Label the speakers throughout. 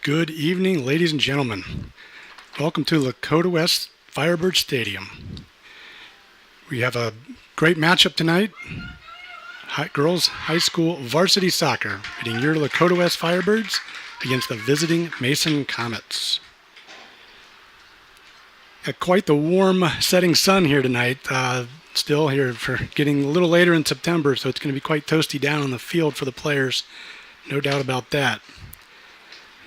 Speaker 1: Good evening, ladies and gentlemen. Welcome to Lakota West Firebirds Stadium. We have a great matchup tonight. Girls High School Varsity Soccer pitting your Lakota West Firebirds against the visiting Mason Comets. Got quite the warm setting sun here tonight. Still here for getting a little later in September, so it's going to be quite toasty down on the field for the players. No doubt about that.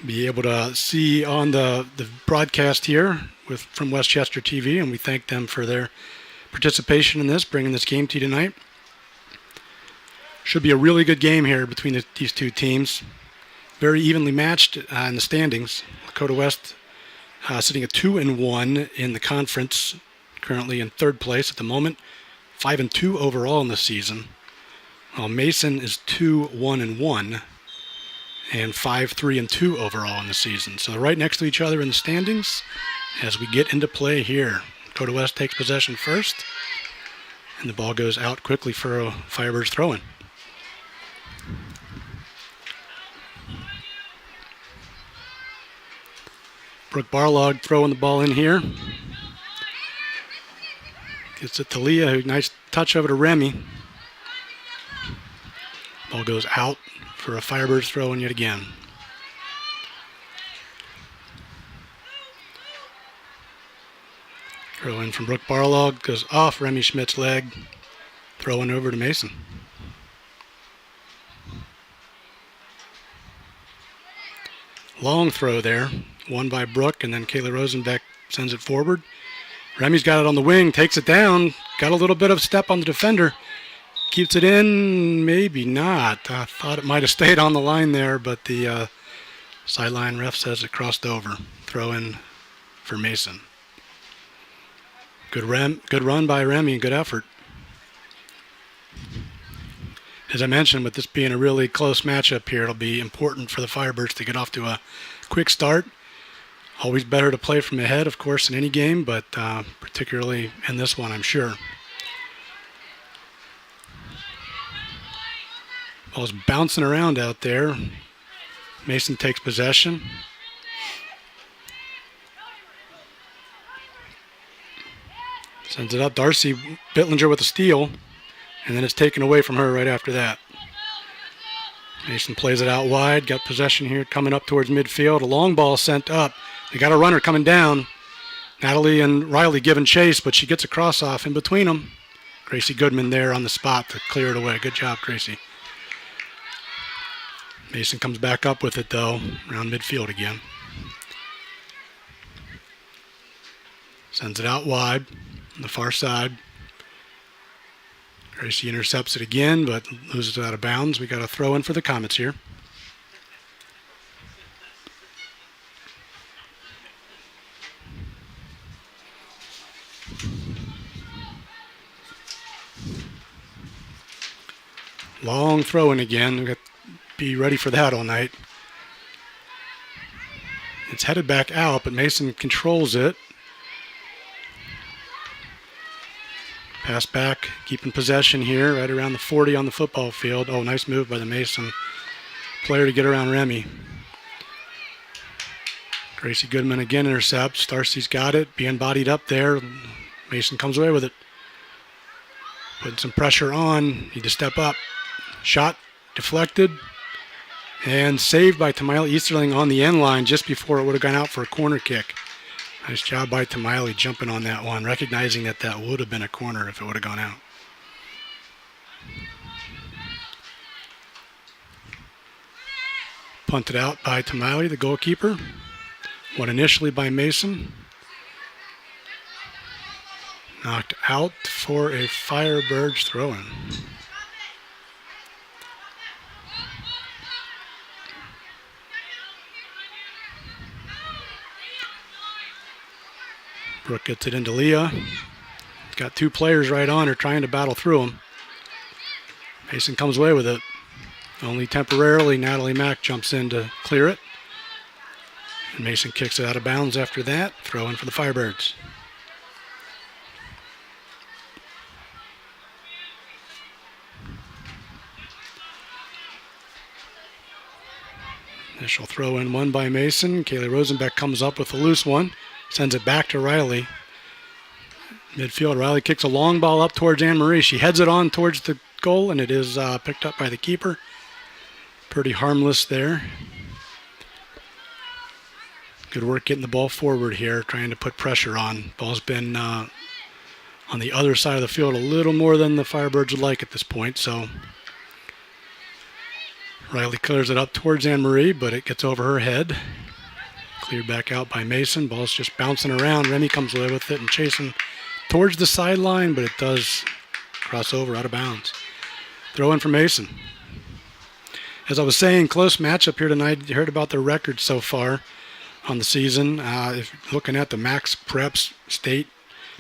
Speaker 1: Be able to see on the broadcast here from Westchester TV, and we thank them for their participation in this, bringing this game to you tonight. Should be a really good game here between these two teams. Very evenly matched in the standings. Lakota West sitting at 2-1 in the conference, currently in third place at the moment. 5-2 overall in the season. While Mason is 2-1-1. And 5-3-2 overall in the season. So they're right next to each other in the standings as we get into play here. Lakota West takes possession first, and the ball goes out quickly for a Firebirds throw-in. Brooke Barlog throwing the ball in here. Gets it to Leah, nice touch over to Remy. Ball goes out for a Firebirds throw-in yet again. Throw in from Brooke Barlog, goes off Remy Schmidt's leg. Throw-in over to Mason. Long throw there, won by Brooke, and then Kayla Rosenbeck sends it forward. Remy's got it on the wing, takes it down, got a little bit of step on the defender. Keeps it in, maybe not. I thought it might have stayed on the line there, but the sideline ref says it crossed over. Throw in for Mason. Good run by Remy, good effort. As I mentioned, with this being a really close matchup here, it'll be important for the Firebirds to get off to a quick start. Always better to play from ahead, of course, in any game, but particularly in this one, I'm sure. Ball's bouncing around out there. Mason takes possession. Sends it up. Darcy Bittlinger with a steal. And then it's taken away from her right after that. Mason plays it out wide. Got possession here coming up towards midfield. A long ball sent up. They got a runner coming down. Natalie and Riley giving chase, but she gets a cross off in between them. Gracie Goodman there on the spot to clear it away. Good job, Gracie. Mason comes back up with it, though, around midfield again. Sends it out wide on the far side. Gracie intercepts it again, but loses it out of bounds. We got a throw in for the Comets here. Long throw in again. We got be ready for that all night. It's headed back out, but Mason controls it. Pass back, keeping possession here, right around the 40 on the football field. Oh, nice move by the Mason player to get around Remy. Gracie Goodman again intercepts. Darcy's got it, being bodied up there. Mason comes away with it. Putting some pressure on, need to step up. Shot deflected. And saved by Tamiley Easterling on the end line just before it would have gone out for a corner kick. Nice job by Tamiley jumping on that one, recognizing that that would have been a corner if it would have gone out. Punted out by Tamiley, the goalkeeper. Won initially by Mason. Knocked out for a Firebirds throw-in. Brooke gets it into Leah. Got two players right on her trying to battle through them. Mason comes away with it. Only temporarily, Natalie Mack jumps in to clear it. And Mason kicks it out of bounds after that. Throw in for the Firebirds. Initial throw in one by Mason. Kaylee Rosenbeck comes up with a loose one. Sends it back to Riley. Midfield, Riley kicks a long ball up towards Anne-Marie. She heads it on towards the goal, and it is picked up by the keeper. Pretty harmless there. Good work getting the ball forward here, trying to put pressure on. Ball's been on the other side of the field a little more than the Firebirds would like at this point, so Riley clears it up towards Anne-Marie, but it gets over her head. Cleared back out by Mason. Ball's just bouncing around. Remy comes away with it and chasing towards the sideline, but it does cross over out of bounds. Throw in for Mason. As I was saying, close matchup here tonight. You heard about their record so far on the season. If looking at the Max Preps State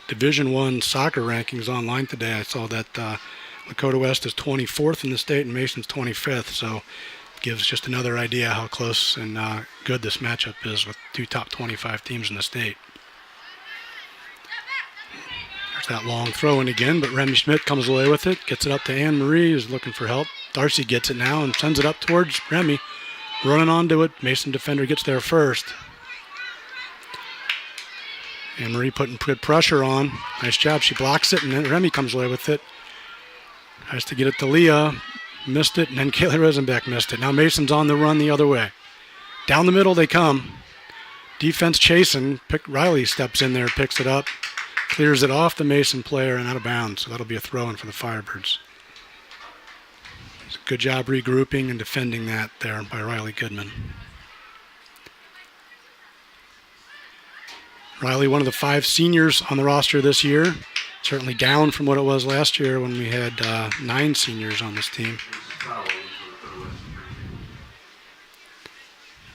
Speaker 1: Division I soccer rankings online today, I saw that Lakota West is 24th in the state and Mason's 25th, so it gives just another idea how close and good this matchup is with two top 25 teams in the state. There's that long throw in again, but Remy Schmidt comes away with it, gets it up to Anne-Marie, who's looking for help. Darcy gets it now and sends it up towards Remy. Running onto it, Mason defender gets there first. Anne-Marie putting good pressure on. Nice job. She blocks it, and then Remy comes away with it. Tries to get it to Leah. Missed it, and then Kaylee Rosenbeck missed it. Now Mason's on the run the other way. Down the middle they come. Defense chasing. Riley steps in there, picks it up. Clears it off the Mason player and out of bounds. So that'll be a throw-in for the Firebirds. Good job regrouping and defending that there by Riley Goodman. Riley, one of the 5 seniors on the roster this year. Certainly down from what it was last year when we had 9 seniors on this team.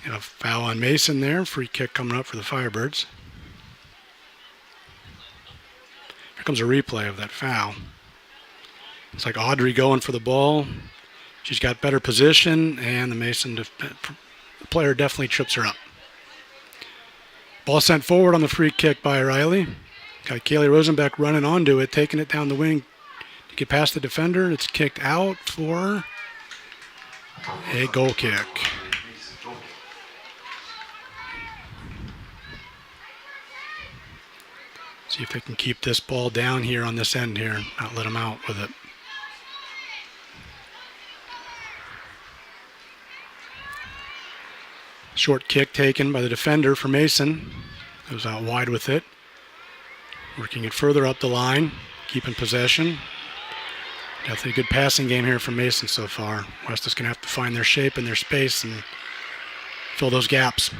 Speaker 1: Got a foul on Mason there. Free kick coming up for the Firebirds. Here comes a replay of that foul. It's like Audrey going for the ball. She's got better position, and the Mason player definitely trips her up. Ball sent forward on the free kick by Riley. Got Kaylee Rosenbeck running onto it, taking it down the wing to get past the defender. It's kicked out for a goal kick. See if they can keep this ball down here on this end here, not let them out with it. Short kick taken by the defender for Mason. Goes out wide with it. Working it further up the line, keeping possession. Definitely a good passing game here from Mason so far. West is going to have to find their shape and their space and fill those gaps.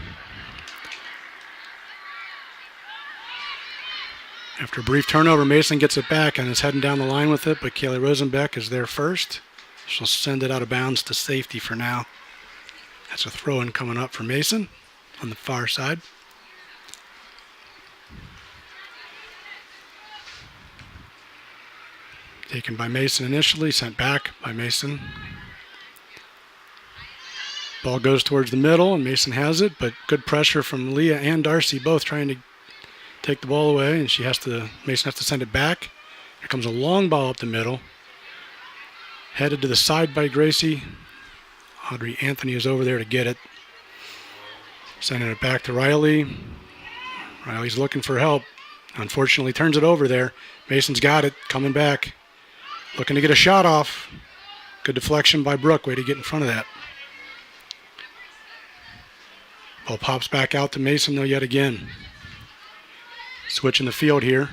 Speaker 1: After a brief turnover, Mason gets it back and is heading down the line with it, but Kaylee Rosenbeck is there first. She'll send it out of bounds to safety for now. That's a throw-in coming up for Mason on the far side. Taken by Mason initially, sent back by Mason. Ball goes towards the middle, and Mason has it, but good pressure from Leah and Darcy, both trying to take the ball away, and Mason has to send it back. Here comes a long ball up the middle. Headed to the side by Gracie. Audrey Anthony is over there to get it. Sending it back to Riley. Riley's looking for help. Unfortunately, turns it over there. Mason's got it, coming back. Looking to get a shot off. Good deflection by Brooke. Way to get in front of that. Ball pops back out to Mason, though, yet again. Switching the field here.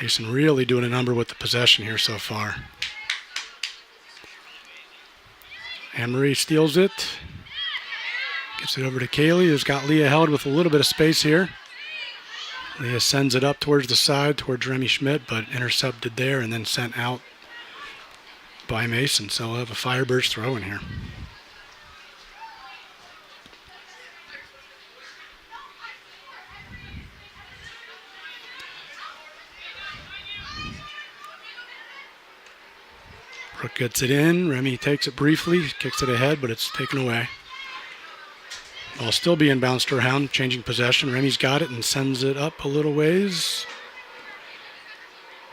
Speaker 1: Mason really doing a number with the possession here so far. Anne-Marie steals it. Gets it over to Kaylee, who's got Leah held with a little bit of space here. Leah sends it up towards the side, towards Remy Schmidt, but intercepted there and then sent out by Mason. So we'll have a Firebirds throw in here. Brooke gets it in. Remy takes it briefly, kicks it ahead, but it's taken away. Ball still being bounced around, changing possession. Remy's got it and sends it up a little ways.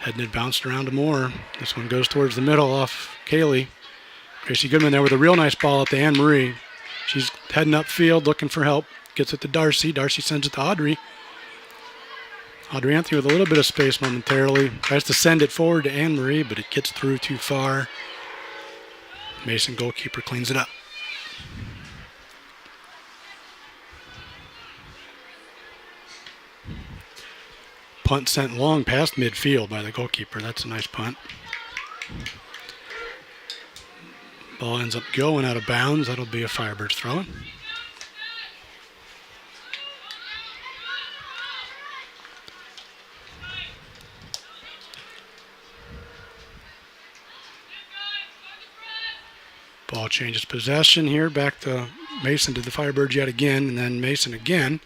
Speaker 1: Heading it bounced around to Moore. This one goes towards the middle off Kaylee. Gracie Goodman there with a real nice ball up to Anne Marie. She's heading upfield looking for help. Gets it to Darcy. Darcy sends it to Audrey. Audrey Anthony with a little bit of space momentarily. Tries to send it forward to Anne Marie, but it gets through too far. Mason goalkeeper cleans it up. Punt sent long past midfield by the goalkeeper. That's a nice punt. Ball ends up going out of bounds. That'll be a Firebirds throw-in. Ball changes possession here. Back to Mason to the Firebirds yet again, and then Mason again.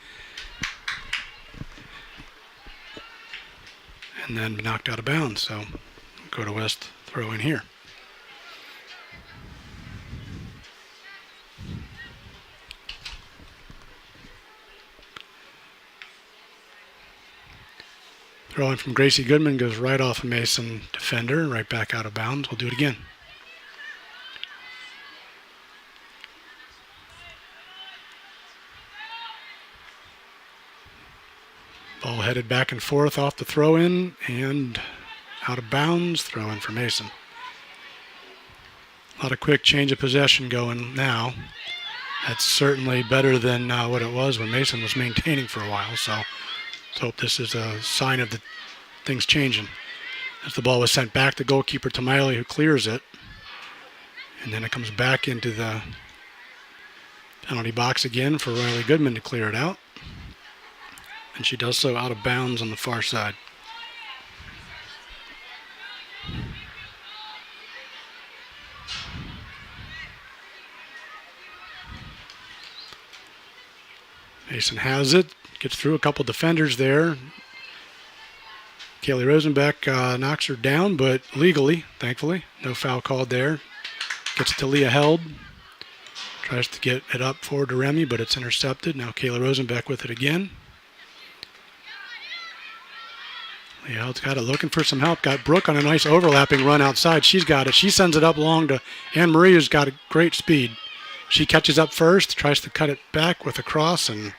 Speaker 1: And then knocked out of bounds. So Lakota West throw in here. Throw in from Gracie Goodman goes right off a Mason defender, right back out of bounds. We'll do it again. Ball headed back and forth off the throw-in and out of bounds. Throw-in for Mason. A lot of quick change of possession going now. That's certainly better than what it was when Mason was maintaining for a while. So let's hope this is a sign of the things changing. As the ball was sent back to goalkeeper Tamiley, who clears it. And then it comes back into the penalty box again for Riley Goodman to clear it out. And she does so out of bounds on the far side. Mason has it, gets through a couple defenders there. Kaylee Rosenbeck knocks her down, but legally, thankfully. No foul called there. Gets it to Leah Held. Tries to get it up forward to Remy, but it's intercepted. Now Kaylee Rosenbeck with it again. Leah Held's got it, looking for some help. Got Brooke on a nice overlapping run outside. She's got it. She sends it up long to Anne Marie, who's got a great speed. She catches up first, tries to cut it back with a cross, and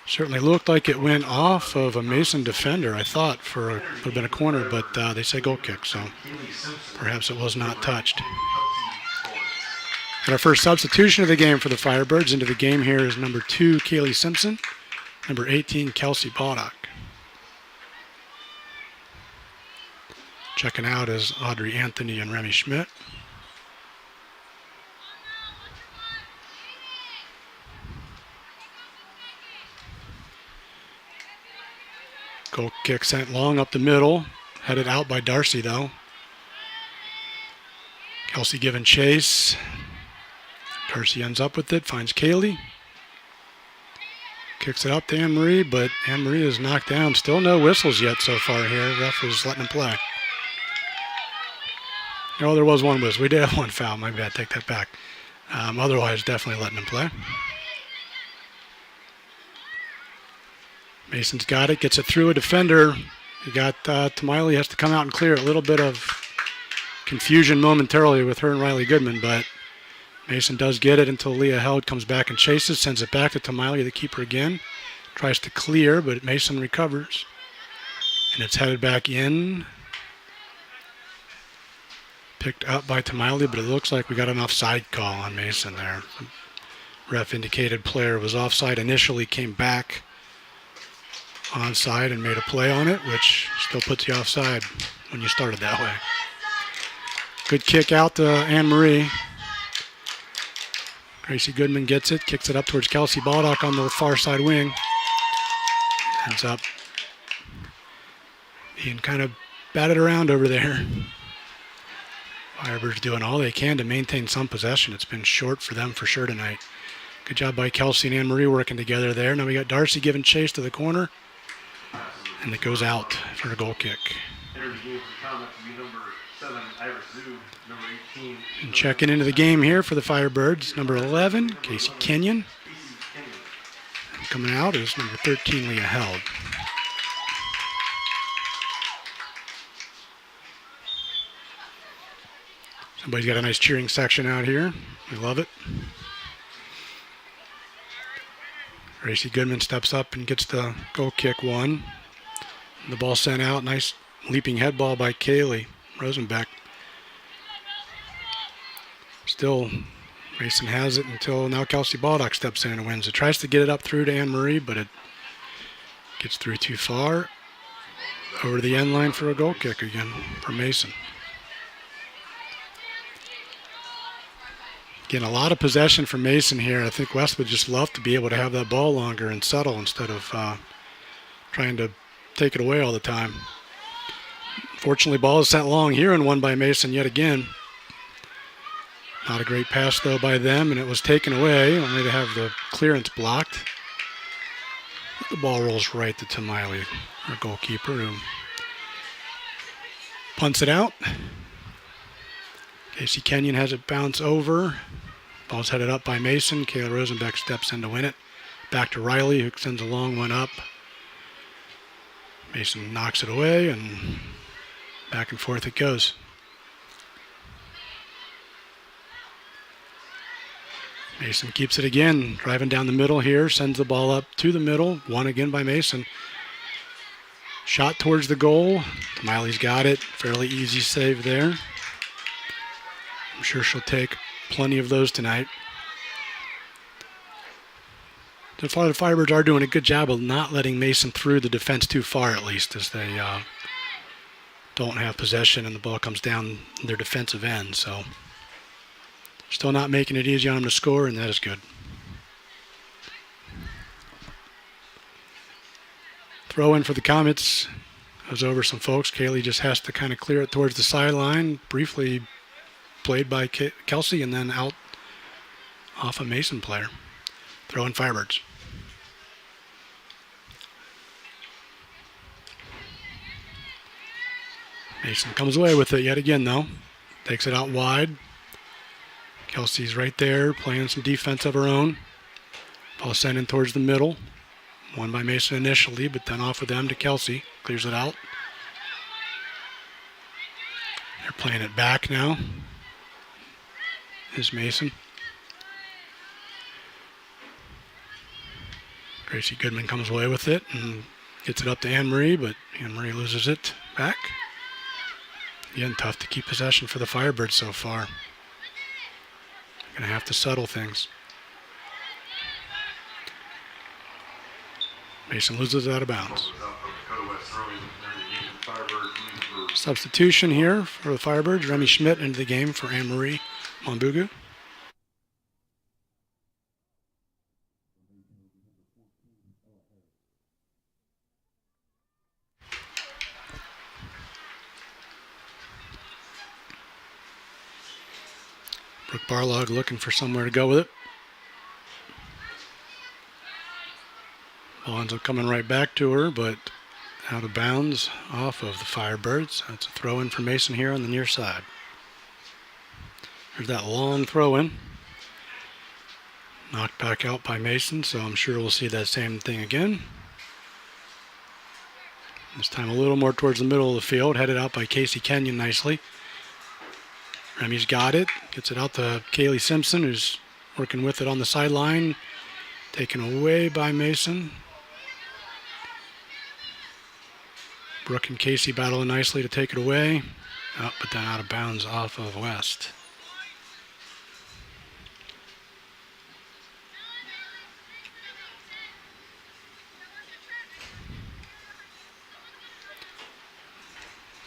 Speaker 1: certainly looked like it went off of a Mason defender, I thought, for a little bit of corner, but they say goal kick, so perhaps it was not touched. And our first substitution of the game for the Firebirds. Into the game here is number 2, Kaylee Simpson, number 18, Kelsey Baldock. Checking out is Audrey Anthony and Remy Schmidt. Goal kick sent long up the middle. Headed out by Darcy, though. Kelsey giving chase. Darcy ends up with it, finds Kaylee. Kicks it up to Anne Marie, but Anne Marie is knocked down. Still no whistles yet so far here. Ref was letting him play. No, there was one whistle. We did have one foul. My bad. Take that back. Otherwise, definitely letting him play. Mason's got it. Gets it through a defender. You got Tamiley has to come out and clear it. A little bit of confusion momentarily with her and Riley Goodman, but Mason does get it until Leah Held comes back and chases. Sends it back to Tamiley, the keeper again. Tries to clear, but Mason recovers. And it's headed back in. Picked up by Tamiley, but it looks like we got an offside call on Mason there. The ref indicated player was offside initially, came back onside and made a play on it, which still puts you offside when you started that way. Good kick out to Anne Marie. Gracie Goodman gets it, kicks it up towards Kelsey Baldock on the far side wing. Ends up being kind of batted around over there. Firebirds doing all they can to maintain some possession. It's been short for them for sure tonight. Good job by Kelsey and Anne Marie working together there. Now we got Darcy giving chase to the corner. And it goes out for a goal kick. And checking into the game here for the Firebirds, number 11, Casey Kenyon. And coming out is number 13, Leah Held. Somebody's got a nice cheering section out here. We love it. Gracie Goodman steps up and gets the goal kick one. The ball sent out. Nice leaping head ball by Kaylee Rosenbeck. Still, Mason has it until now Kelsey Baldock steps in and wins it. Tries to get it up through to Anne Marie, but it gets through too far. Over the end line for a goal kick again for Mason. Again, a lot of possession for Mason here. I think West would just love to be able to have that ball longer and settle instead of trying to take it away all the time. Fortunately, ball is sent long here and won by Mason yet again. Not a great pass, though, by them, and it was taken away, only to have the clearance blocked. The ball rolls right to Tamiley, our goalkeeper, who punts it out. Casey Kenyon has it bounce over. Ball's headed up by Mason. Kayla Rosenbeck steps in to win it. Back to Riley, who sends a long one up. Mason knocks it away, and back and forth it goes. Mason keeps it again, driving down the middle here, sends the ball up to the middle. Won again by Mason. Shot towards the goal. Tamiley's got it. Fairly easy save there. I'm sure she'll take plenty of those tonight. The Florida Firebirds are doing a good job of not letting Mason through the defense too far, at least, as they don't have possession and the ball comes down their defensive end. So still not making it easy on them to score, and that is good. Throw in for the Comets. Goes over some folks. Kaylee just has to kind of clear it towards the sideline. Briefly played by Kelsey and then out off a Mason player. Throw in Firebirds. Mason comes away with it yet again, though. Takes it out wide. Kelsey's right there playing some defense of her own. Ball sent in towards the middle. Won by Mason initially, but then off with them to Kelsey. Clears it out. They're playing it back now. Is Mason. Gracie Goodman comes away with it and gets it up to Anne Marie, but Anne Marie loses it back. Again, tough to keep possession for the Firebirds so far. Going to have to settle things. Mason loses it out of bounds. Substitution here for the Firebirds. Remy Schmidt into the game for Anne Marie Mombugu. Brooke Barlog looking for somewhere to go with it. Ball ends up coming right back to her, but out of bounds off of the Firebirds. That's a throw in for Mason here on the near side. There's that long throw in. Knocked back out by Mason, so I'm sure we'll see that same thing again. This time a little more towards the middle of the field, headed out by Casey Kenyon nicely. Remy's got it, gets it out to Kaylee Simpson, who's working with it on the sideline. Taken away by Mason. Brooke and Casey battling nicely to take it away. Oh, but then out of bounds off of West.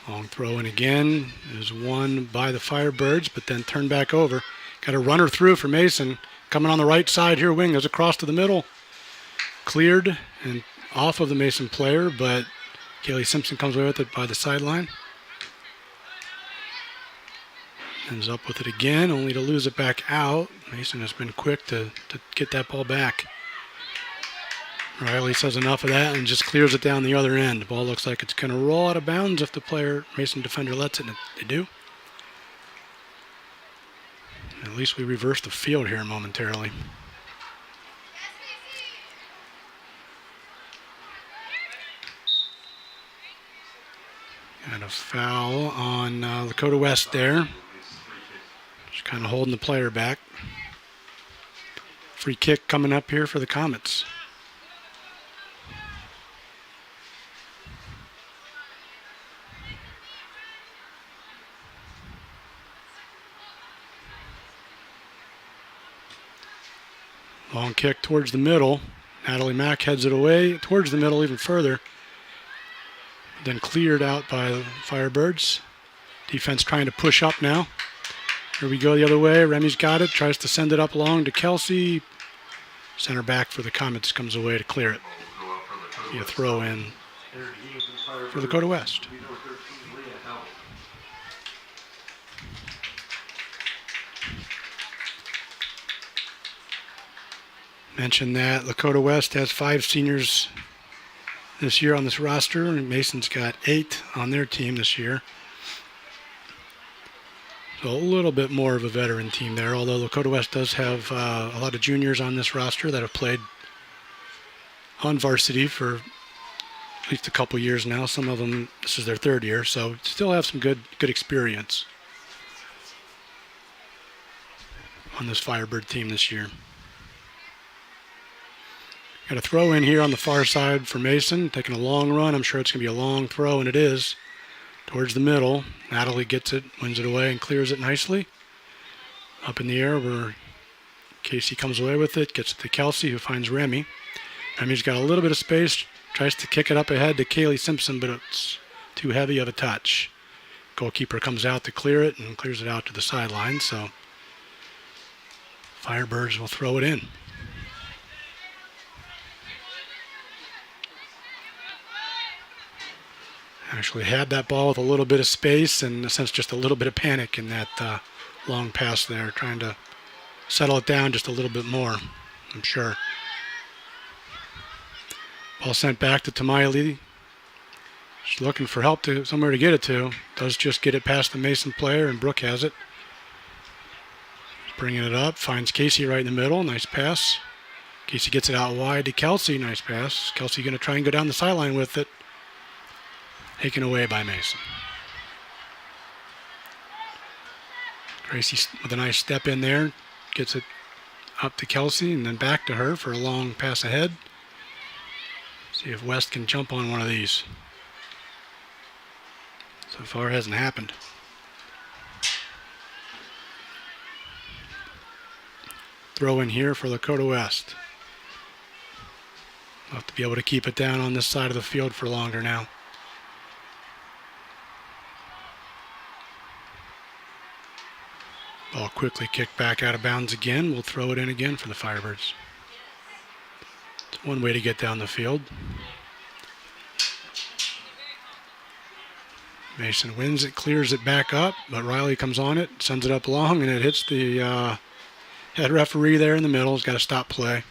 Speaker 1: Long throw in again. Is won by the Firebirds, but then turned back over. Got a runner through for Mason. Coming on the right side here, wing goes across to the middle. Cleared and off of the Mason player, but Kaylee Simpson comes away with it by the sideline. Ends up with it again, only to lose it back out. Mason has been quick to get that ball back. Riley says enough of that and just clears it down the other end. The ball looks like it's going to roll out of bounds if the Mason defender lets it, and they do. At least we reversed the field here momentarily. Got a foul on Lakota West there. Just kind of holding the player back. Free kick coming up here for the Comets. Long kick towards the middle. Natalie Mack heads it away towards the middle even further. Then cleared out by the Firebirds. Defense trying to push up now. Here we go the other way. Remy's got it. Tries to send it up along to Kelsey. Center back for the Comets comes away to clear it. Be a throw in for Lakota West. Mentioned that Lakota West has 5 seniors this year on this roster, and Mason's got 8 on their team this year. So a little bit more of a veteran team there, although Lakota West does have a lot of juniors on this roster that have played on varsity for at least a couple years now. Some of them, this is their 3rd year, so still have some good experience on this Firebird team this year. Got a throw in here on the far side for Mason, taking a long run. I'm sure it's going to be a long throw, and it is. Towards the middle. Natalie gets it, wins it away, and clears it nicely. Up in the air where Casey comes away with it, gets it to Kelsey, who finds Remy. Remy's got a little bit of space, tries to kick it up ahead to Kaylee Simpson, but it's too heavy of a touch. Goalkeeper comes out to clear it and clears it out to the sideline, so Firebirds will throw it in. Actually had that ball with a little bit of space and, in a sense, just a little bit of panic in that long pass there, trying to settle it down just a little bit more, I'm sure. Ball sent back to Tamaili. She's looking for help somewhere to get it to. Does just get it past the Mason player, and Brooke has it. Bringing it up, finds Casey right in the middle. Nice pass. Casey gets it out wide to Kelsey. Nice pass. Kelsey going to try and go down the sideline with it. Taken away by Mason. Gracie with a nice step in there. Gets it up to Kelsey and then back to her for a long pass ahead. See if West can jump on one of these. So far it hasn't happened. Throw in here for Lakota West. We'll have to be able to keep it down on this side of the field for longer now. Ball quickly kicked back out of bounds again. We'll throw it in again for the Firebirds. It's one way to get down the field. Mason wins it, clears it back up, but Riley comes on it, sends it up long, and it hits the head referee there in the middle. He's got to stop play.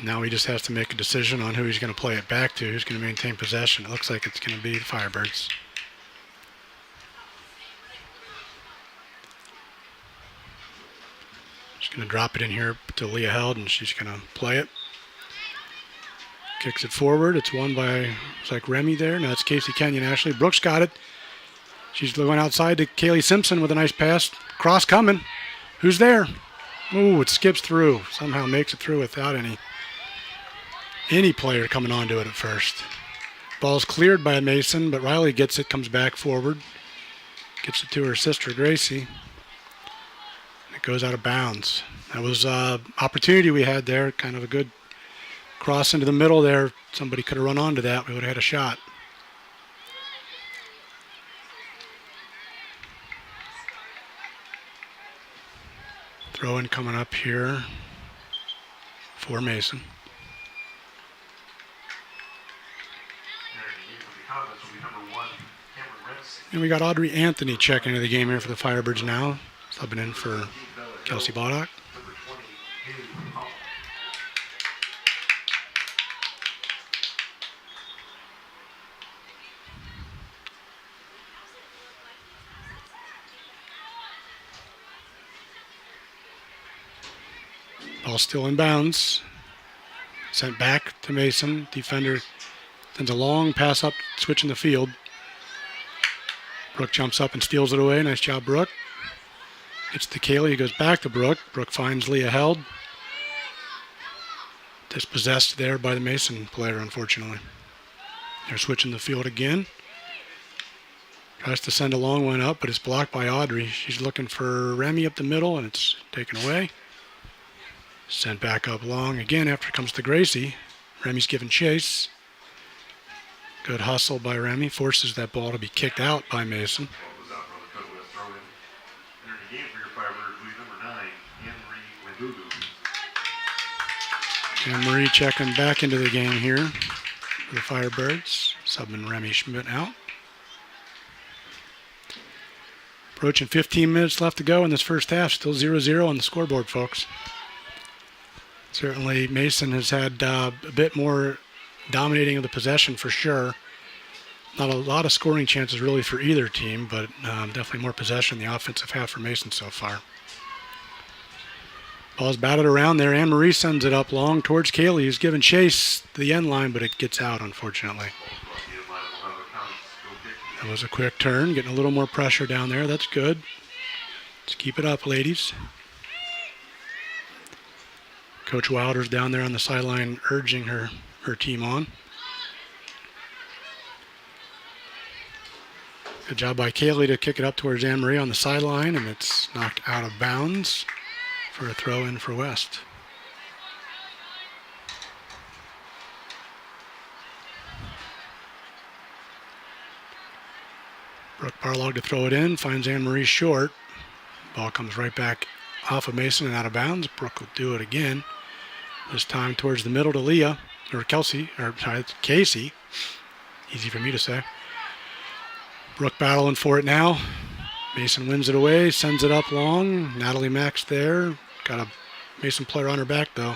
Speaker 1: Now he just has to make a decision on who he's going to play it back to, who's going to maintain possession. It looks like it's going to be the Firebirds. She's going to drop it in here to Leah Held, and she's going to play it. Kicks it forward. It's won by, it's like Remy there. Now it's Casey Kenyon Ashley. Brooks got it. She's going outside to Kaylee Simpson with a nice pass. Cross coming. Who's there? Ooh, it skips through. Somehow makes it through without any player coming onto it at first. Ball's cleared by Mason, but Riley gets it, comes back forward. Gets it to her sister, Gracie. It goes out of bounds. That was an opportunity we had there. Kind of a good cross into the middle there. Somebody could have run onto that. We would have had a shot. Throw in coming up here for Mason. And we got Audrey Anthony checking into the game here for the Firebirds now. Subbing in for Kelsey Boddock. Ball still in bounds. Sent back to Mason. Defender sends a long pass up, switching the field. Brooke jumps up and steals it away. Nice job, Brooke. It's to Kaylee. He goes back to Brooke. Brooke finds Leah held. Dispossessed there by the Mason player, unfortunately. They're switching the field again. Tries to send a long one up, but it's blocked by Audrey. She's looking for Remy up the middle, and it's taken away. Sent back up long again after it comes to Gracie. Remy's giving chase. Good hustle by Remy. Forces that ball to be kicked out by Mason. Anne-Marie checking back into the game here for the Firebirds. Subbing Remy Schmidt out. Approaching 15 minutes left to go in this first half. Still 0-0 on the scoreboard, folks. Certainly Mason has had a bit more dominating of the possession for sure. Not a lot of scoring chances really for either team, but definitely more possession in the offensive half for Mason so far. Ball's batted around there. Anne-Marie sends it up long towards Kaylee, who's giving chase to the end line, but it gets out, unfortunately. That was a quick turn, getting a little more pressure down there. That's good. Let's keep it up, ladies. Coach Wilder's down there on the sideline urging her team on. Good job by Kaylee to kick it up towards Anne-Marie on the sideline, and it's knocked out of bounds for a throw-in for West. Brooke Barlog to throw it in, finds Anne-Marie short. Ball comes right back off of Mason and out of bounds. Brooke will do it again. This time towards the middle to Leah, or Kelsey, or sorry, it's Casey. Easy for me to say. Brooke battling for it now. Mason wins it away, sends it up long. Natalie Max there. Got a Mason player on her back though.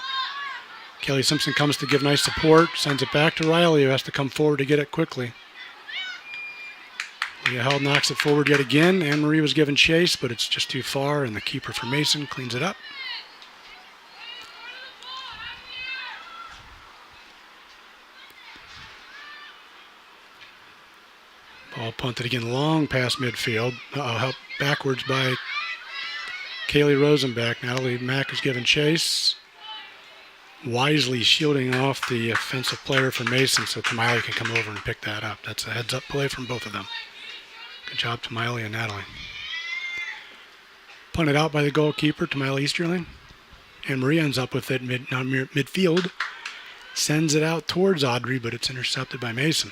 Speaker 1: Kelly Simpson comes to give nice support, sends it back to Riley, who has to come forward to get it quickly. Leah Held knocks it forward yet again. Anne-Marie was given chase, but it's just too far, and the keeper for Mason cleans it up. Ball punted again long past midfield. Helped backwards by Kaylee Rosenbeck. Natalie Mack is given chase. Wisely shielding off the offensive player for Mason so Tamiley can come over and pick that up. That's a heads-up play from both of them. Good job, Tamiley and Natalie. Punted out by the goalkeeper, Tamiley Easterling. Anne-Marie ends up with it midfield. Sends it out towards Audrey, but it's intercepted by Mason.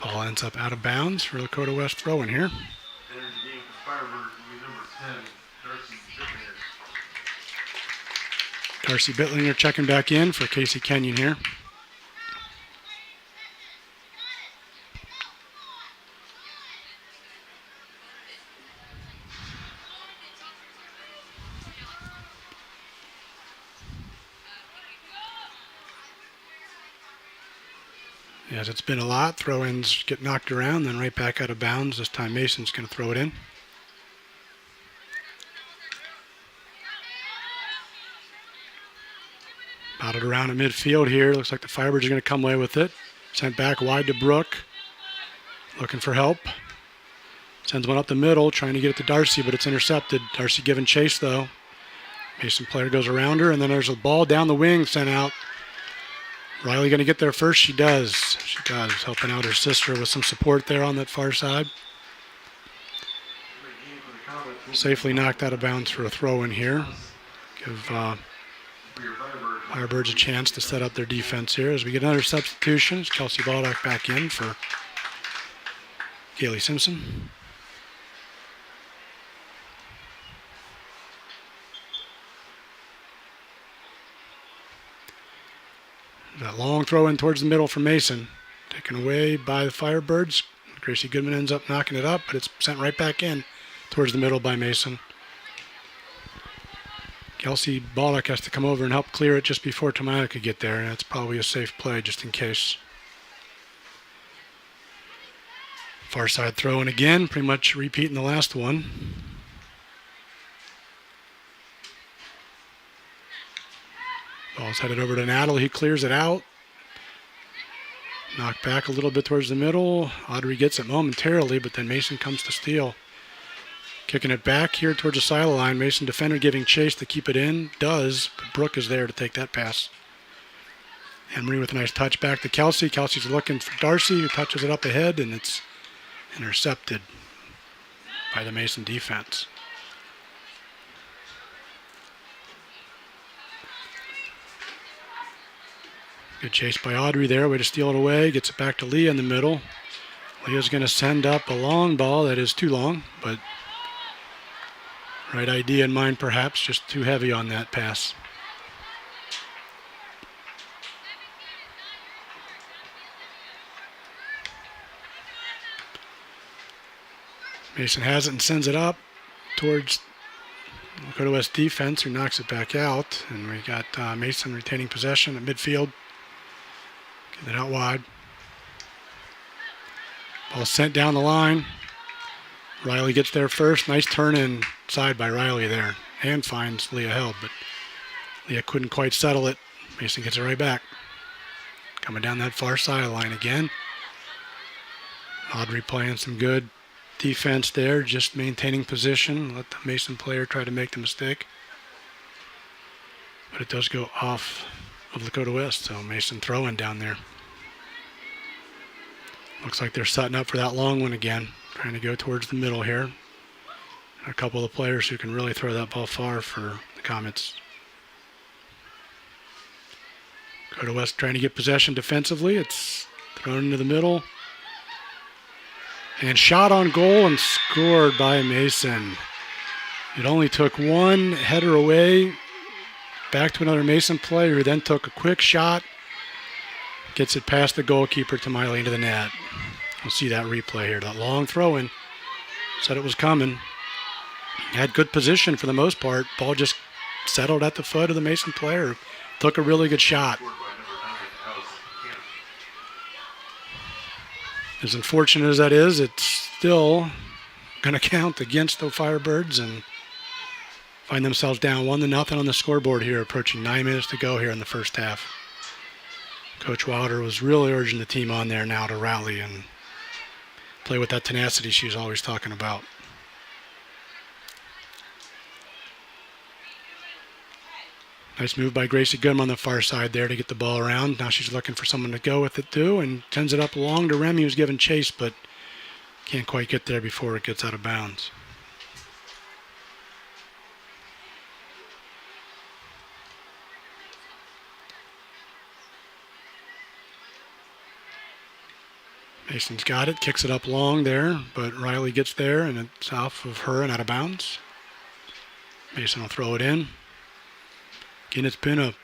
Speaker 1: Ball ends up out of bounds for Lakota West throw-in here. Darcy Bittlinger checking back in for Casey Kenyon here. As it's been a lot, throw-ins get knocked around, then right back out of bounds. This time Mason's going to throw it in. Battled around at midfield here. Looks like the Firebirds are going to come away with it. Sent back wide to Brooke. Looking for help. Sends one up the middle, trying to get it to Darcy, but it's intercepted. Darcy giving chase, though. Mason player goes around her, and then there's a ball down the wing sent out. Riley going to get there first? She does. She does. Helping out her sister with some support there on that far side. Safely knocked out of bounds for a throw in here. Give Firebirds a chance to set up their defense here as we get another substitution. It's Kelsey Baldock back in for Kaylee Simpson. That long throw in towards the middle for Mason. Taken away by the Firebirds. Gracie Goodman ends up knocking it up, but it's sent right back in towards the middle by Mason. Kelsey Baldock has to come over and help clear it just before Tamaya could get there, and that's probably a safe play just in case. Far side throw in again, pretty much repeating the last one. Ball's headed over to Natalie. He clears it out. Knocked back a little bit towards the middle. Audrey gets it momentarily, but then Mason comes to steal. Kicking it back here towards the sideline. Mason defender giving chase to keep it in. Does, but Brooke is there to take that pass. Emery with a nice touch back to Kelsey. Kelsey's looking for Darcy, who touches it up ahead, and it's intercepted by the Mason defense. Good chase by Audrey there. Way to steal it away. Gets it back to Leah in the middle. Leah's going to send up a long ball that is too long, but right idea in mind perhaps. Just too heavy on that pass. Mason has it and sends it up towards Lakota West defense, who knocks it back out. And we got Mason retaining possession at midfield. Get it out wide. Ball sent down the line. Riley gets there first. Nice turn inside by Riley there. And finds Leah held, but Leah couldn't quite settle it. Mason gets it right back. Coming down that far sideline again. Audrey playing some good defense there, just maintaining position. Let the Mason player try to make the mistake. But it does go off of Lakota West, so Mason throwing down there. Looks like they're setting up for that long one again. Trying to go towards the middle here. A couple of players who can really throw that ball far for the Comets. Lakota West trying to get possession defensively. It's thrown into the middle. And shot on goal and scored by Mason. It only took one header away. Back to another Mason player who then took a quick shot. Gets it past the goalkeeper to Miley into the net. We'll see that replay here. That long throw in. Said it was coming. Had good position for the most part. Ball just settled at the foot of the Mason player. Took a really good shot. As unfortunate as that is, it's still going to count against the Firebirds and find themselves down 1-0 on the scoreboard here, approaching 9 minutes to go here in the first half. Coach Wilder was really urging the team on there now to rally and play with that tenacity she's always talking about. Nice move by Gracie Goodman on the far side there to get the ball around. Now she's looking for someone to go with it too, and sends it up long to Remy, who's giving chase, but can't quite get there before it gets out of bounds. Mason's got it, kicks it up long there, but Riley gets there, and it's off of her and out of bounds. Mason will throw it in. Again, it's been a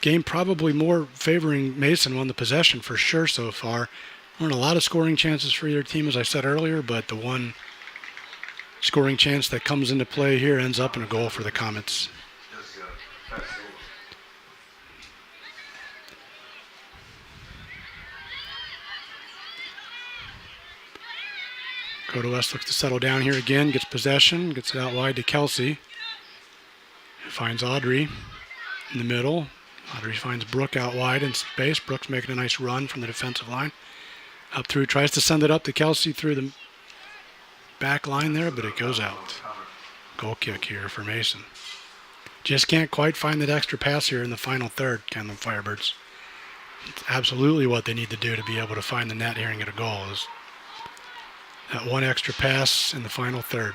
Speaker 1: game probably more favoring Mason on the possession for sure so far. Weren't a lot of scoring chances for either team, as I said earlier, but the one scoring chance that comes into play here ends up in a goal for the Comets. Lakota West looks to settle down here again, gets possession, gets it out wide to Kelsey. Finds Audrey in the middle. Audrey finds Brooke out wide in space. Brooke's making a nice run from the defensive line. Up through, tries to send it up to Kelsey through the back line there, but it goes out. Goal kick here for Mason. Just can't quite find that extra pass here in the final third, can the Firebirds. It's absolutely what they need to do to be able to find the net here and get a goal, is that one extra pass in the final third.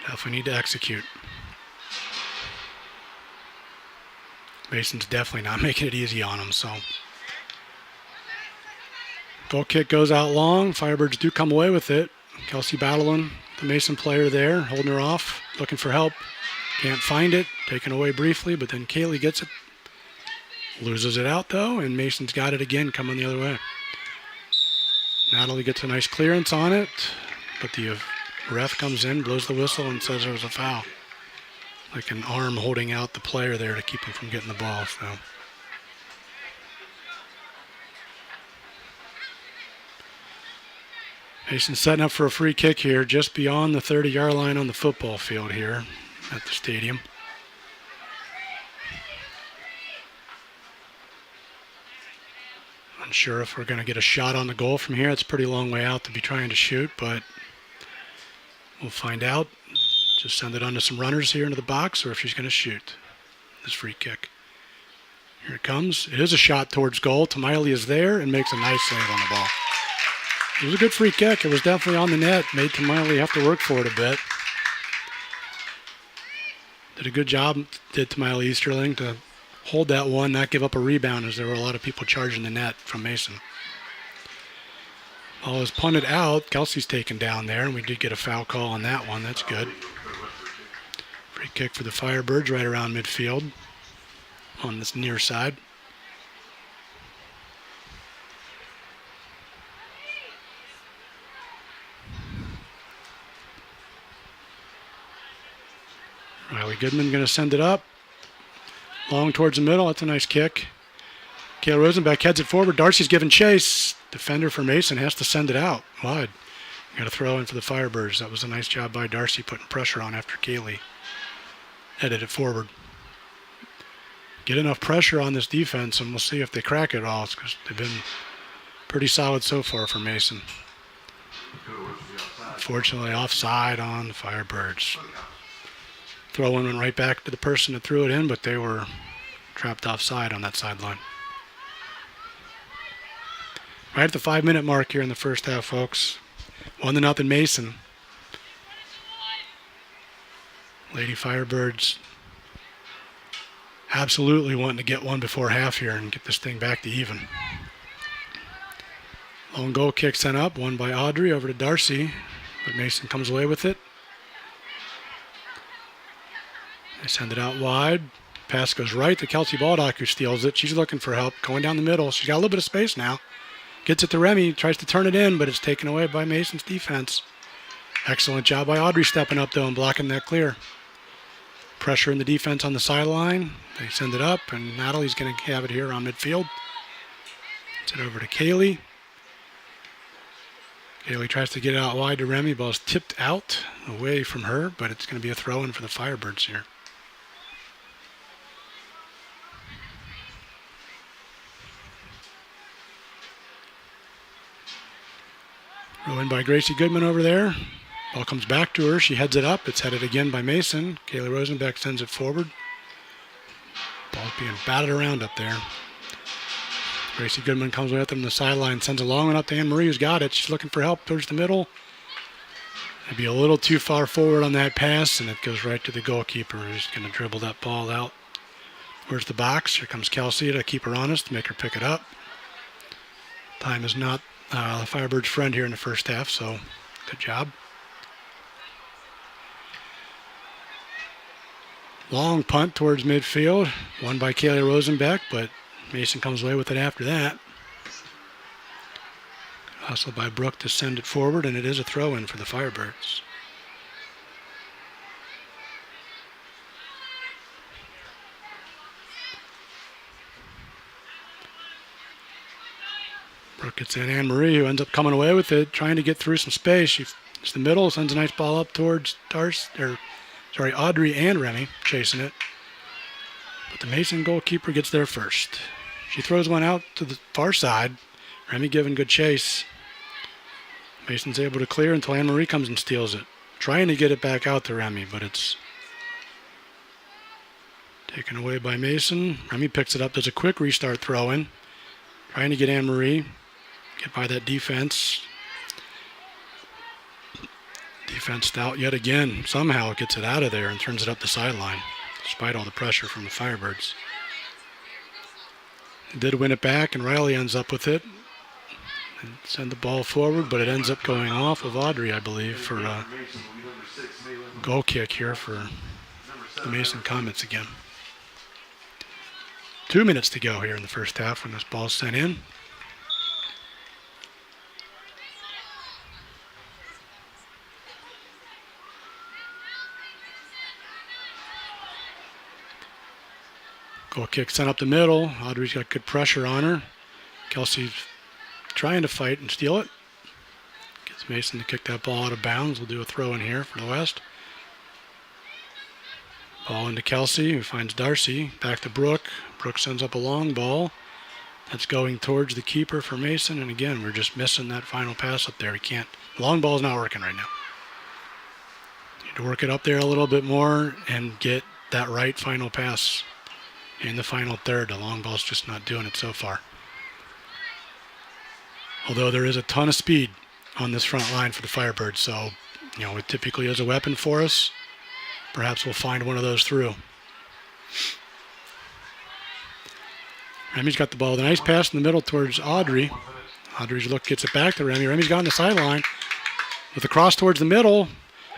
Speaker 1: Definitely need to execute. Mason's definitely not making it easy on them, so. Goal kick goes out long. Firebirds do come away with it. Kelsey battling the Mason player there, holding her off, looking for help. Can't find it. Taken away briefly, but then Kaylee gets it. Loses it out, though, and Mason's got it again coming the other way. Natalie gets a nice clearance on it, but the ref comes in, blows the whistle, and says there was a foul. Like an arm holding out the player there to keep him from getting the ball. So Mason's setting up for a free kick here, just beyond the 30-yard line on the football field here at the stadium. Not sure if we're going to get a shot on the goal from here. It's a pretty long way out to be trying to shoot, but we'll find out. Just send it on to some runners here into the box, or if she's going to shoot this free kick. Here it comes. It is a shot towards goal. Tamiley is there and makes a nice save on the ball. It was a good free kick. It was definitely on the net. Made Tamiley have to work for it a bit. Did a good job, did Tamiley Easterling, to hold that one, not give up a rebound, as there were a lot of people charging the net from Mason. Ball is punted out. Kelsey's taken down there, and we did get a foul call on that one. That's good. Free kick for the Firebirds right around midfield on this near side. Riley Goodman going to send it up. Long towards the middle. That's a nice kick. Kayla Rosenbeck heads it forward. Darcy's giving chase. Defender for Mason has to send it out wide. Got to throw in for the Firebirds. That was a nice job by Darcy putting pressure on after Kaylee headed it forward. Get enough pressure on this defense, and we'll see if they crack it all, because they've been pretty solid so far for Mason. Unfortunately, offside on the Firebirds. Throw in went right back to the person that threw it in, but they were trapped offside on that sideline. Right at the 5-minute mark here in the first half, folks. 1-0 Mason. Lady Firebirds absolutely wanting to get one before half here and get this thing back to even. Lone goal kick sent up, won by Audrey over to Darcy, but Mason comes away with it. They send it out wide. Pass goes right to Kelsey Baldock, who steals it. She's looking for help, going down the middle. She's got a little bit of space now. Gets it to Remy, tries to turn it in, but it's taken away by Mason's defense. Excellent job by Audrey stepping up, though, and blocking that clear. Pressure in the defense on the sideline. They send it up, and Natalie's going to have it here on midfield. Gets it over to Kaylee. Kaylee tries to get it out wide to Remy. Ball's tipped out away from her, but it's going to be a throw-in for the Firebirds here. Throw in by Gracie Goodman over there. Ball comes back to her. She heads it up. It's headed again by Mason. Kaylee Rosenbeck sends it forward. Ball's being batted around up there. Gracie Goodman comes with him on the sideline, sends a long one up to Anne Marie, who's got it. She's looking for help towards the middle. Maybe a little too far forward on that pass, and it goes right to the goalkeeper, who's going to dribble that ball out. Where's the box? Here comes Kelsey to keep her honest, to make her pick it up. Time is not the Firebirds' friend here in the first half, so good job. Long punt towards midfield, won by Kaylee Rosenbeck, but Mason comes away with it after that. Hustled by Brooke to send it forward, and it is a throw-in for the Firebirds. Brooke gets in Anne Marie, who ends up coming away with it, trying to get through some space. She hits the middle, sends a nice ball up towards Audrey and Remy, chasing it. But the Mason goalkeeper gets there first. She throws one out to the far side. Remy giving good chase. Mason's able to clear until Anne Marie comes and steals it. Trying to get it back out to Remy, but it's taken away by Mason. Remy picks it up, does a quick restart throw-in. Trying to get Anne Marie. Get by that defense. Defense stout yet again. Somehow it gets it out of there and turns it up the sideline, despite all the pressure from the Firebirds. They did win it back, and Riley ends up with it. And send the ball forward, but it ends up going off of Audrey, I believe, for a goal kick here for the Mason Comets again. 2 minutes to go here in the first half when this ball's sent in. Goal kick sent up the middle. Audrey's got good pressure on her. Kelsey's trying to fight and steal it. Gets Mason to kick that ball out of bounds. We'll do a throw in here for the West. Ball into Kelsey, who finds Darcy. Back to Brooke. Brooke sends up a long ball. That's going towards the keeper for Mason, and again, we're just missing that final pass up there. We can't. The long ball's not working right now. Need to work it up there a little bit more and get that right final pass in the final third. The long ball's just not doing it so far. Although there is a ton of speed on this front line for the Firebirds, so it typically is a weapon for us. Perhaps we'll find one of those through. Remy's got the ball. The nice pass in the middle towards Audrey. Audrey's look gets it back to Remy. Remy's got on the sideline with a cross towards the middle.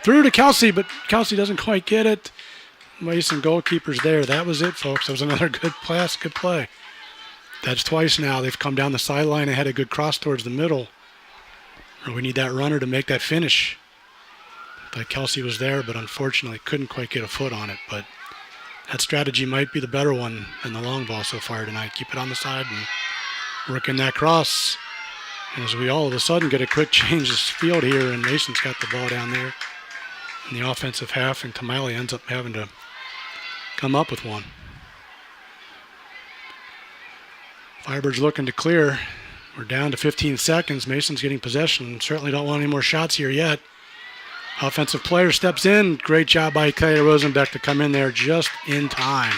Speaker 1: Through to Kelsey, but Kelsey doesn't quite get it. Mason goalkeeper's there. That was it, folks. That was another good pass, good play. That's twice now. They've come down the sideline and had a good cross towards the middle. We need that runner to make that finish. But Kelsey was there, but unfortunately couldn't quite get a foot on it. But that strategy might be the better one than the long ball so far tonight. Keep it on the side and work in that cross. And as we all of a sudden get a quick change of field here, and Mason's got the ball down there in the offensive half, and Tamale ends up having to come up with one. Firebirds looking to clear. We're down to 15 seconds. Mason's getting possession. Certainly don't want any more shots here yet. Offensive player steps in. Great job by Kaya Rosenbeck to come in there just in time.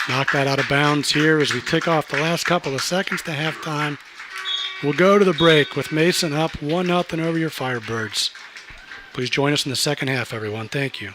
Speaker 1: Knock that out of bounds here as we tick off the last couple of seconds to halftime. We'll go to the break with Mason up 1-0 over your Firebirds. Please join us in the second half, everyone. Thank you.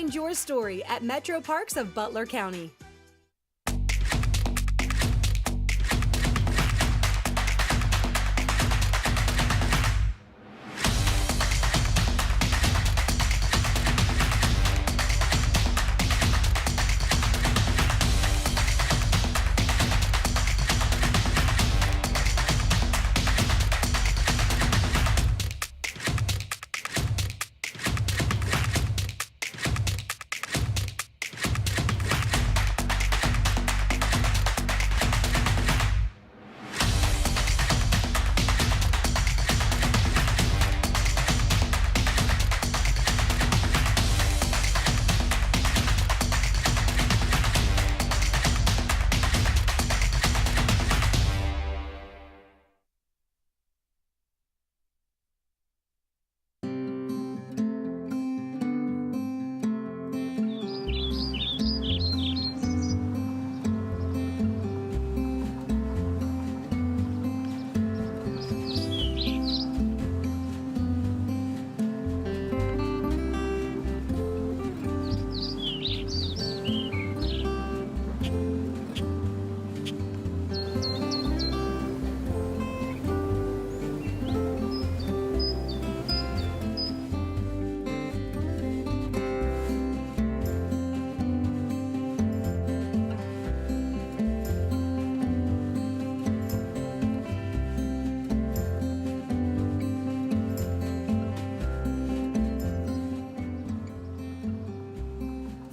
Speaker 2: Find your story at Metro Parks of Butler County.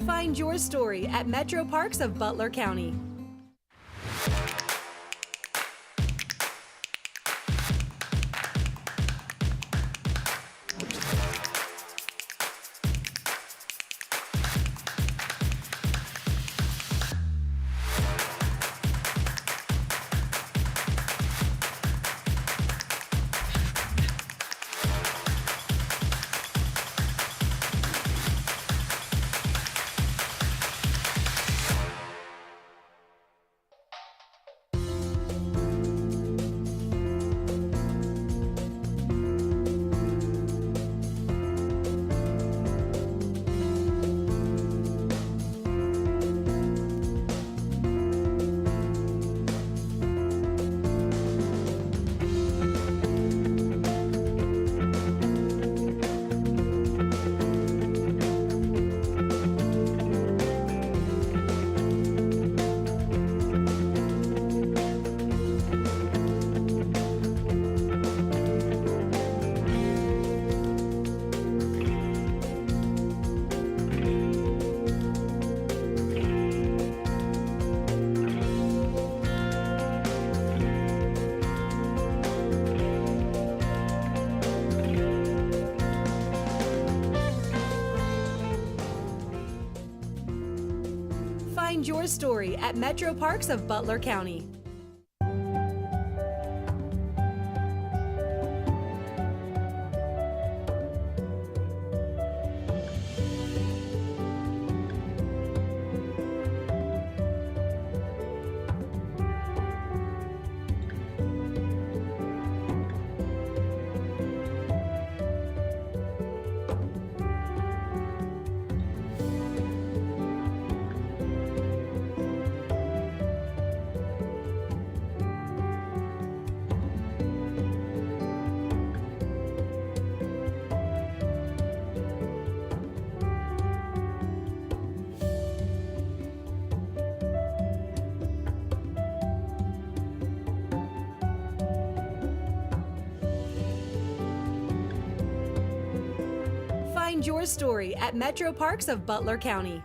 Speaker 2: Find your story at Metro Parks of Butler County. Find your story at Metro Parks of Butler County. Find your story at Metro Parks of Butler County.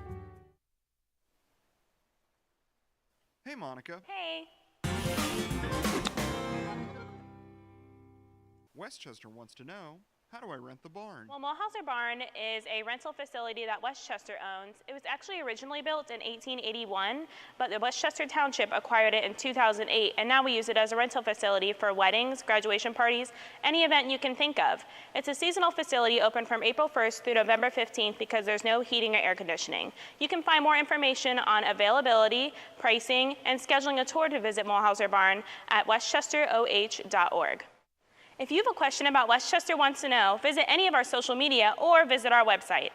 Speaker 3: Hey, Monica.
Speaker 4: Hey.
Speaker 3: Westchester wants to know, how do I rent the barn?
Speaker 4: Well, Mulhauser Barn is a rental facility that Westchester owns. It was actually originally built in 1881, but the Westchester Township acquired it in 2008, and now we use it as a rental facility for weddings, graduation parties, any event you can think of. It's a seasonal facility open from April 1st through November 15th because there's no heating or air conditioning. You can find more information on availability, pricing, and scheduling a tour to visit Mulhauser Barn at westchesteroh.org. If you have a question about Westchester Wants to Know, visit any of our social media or visit our website.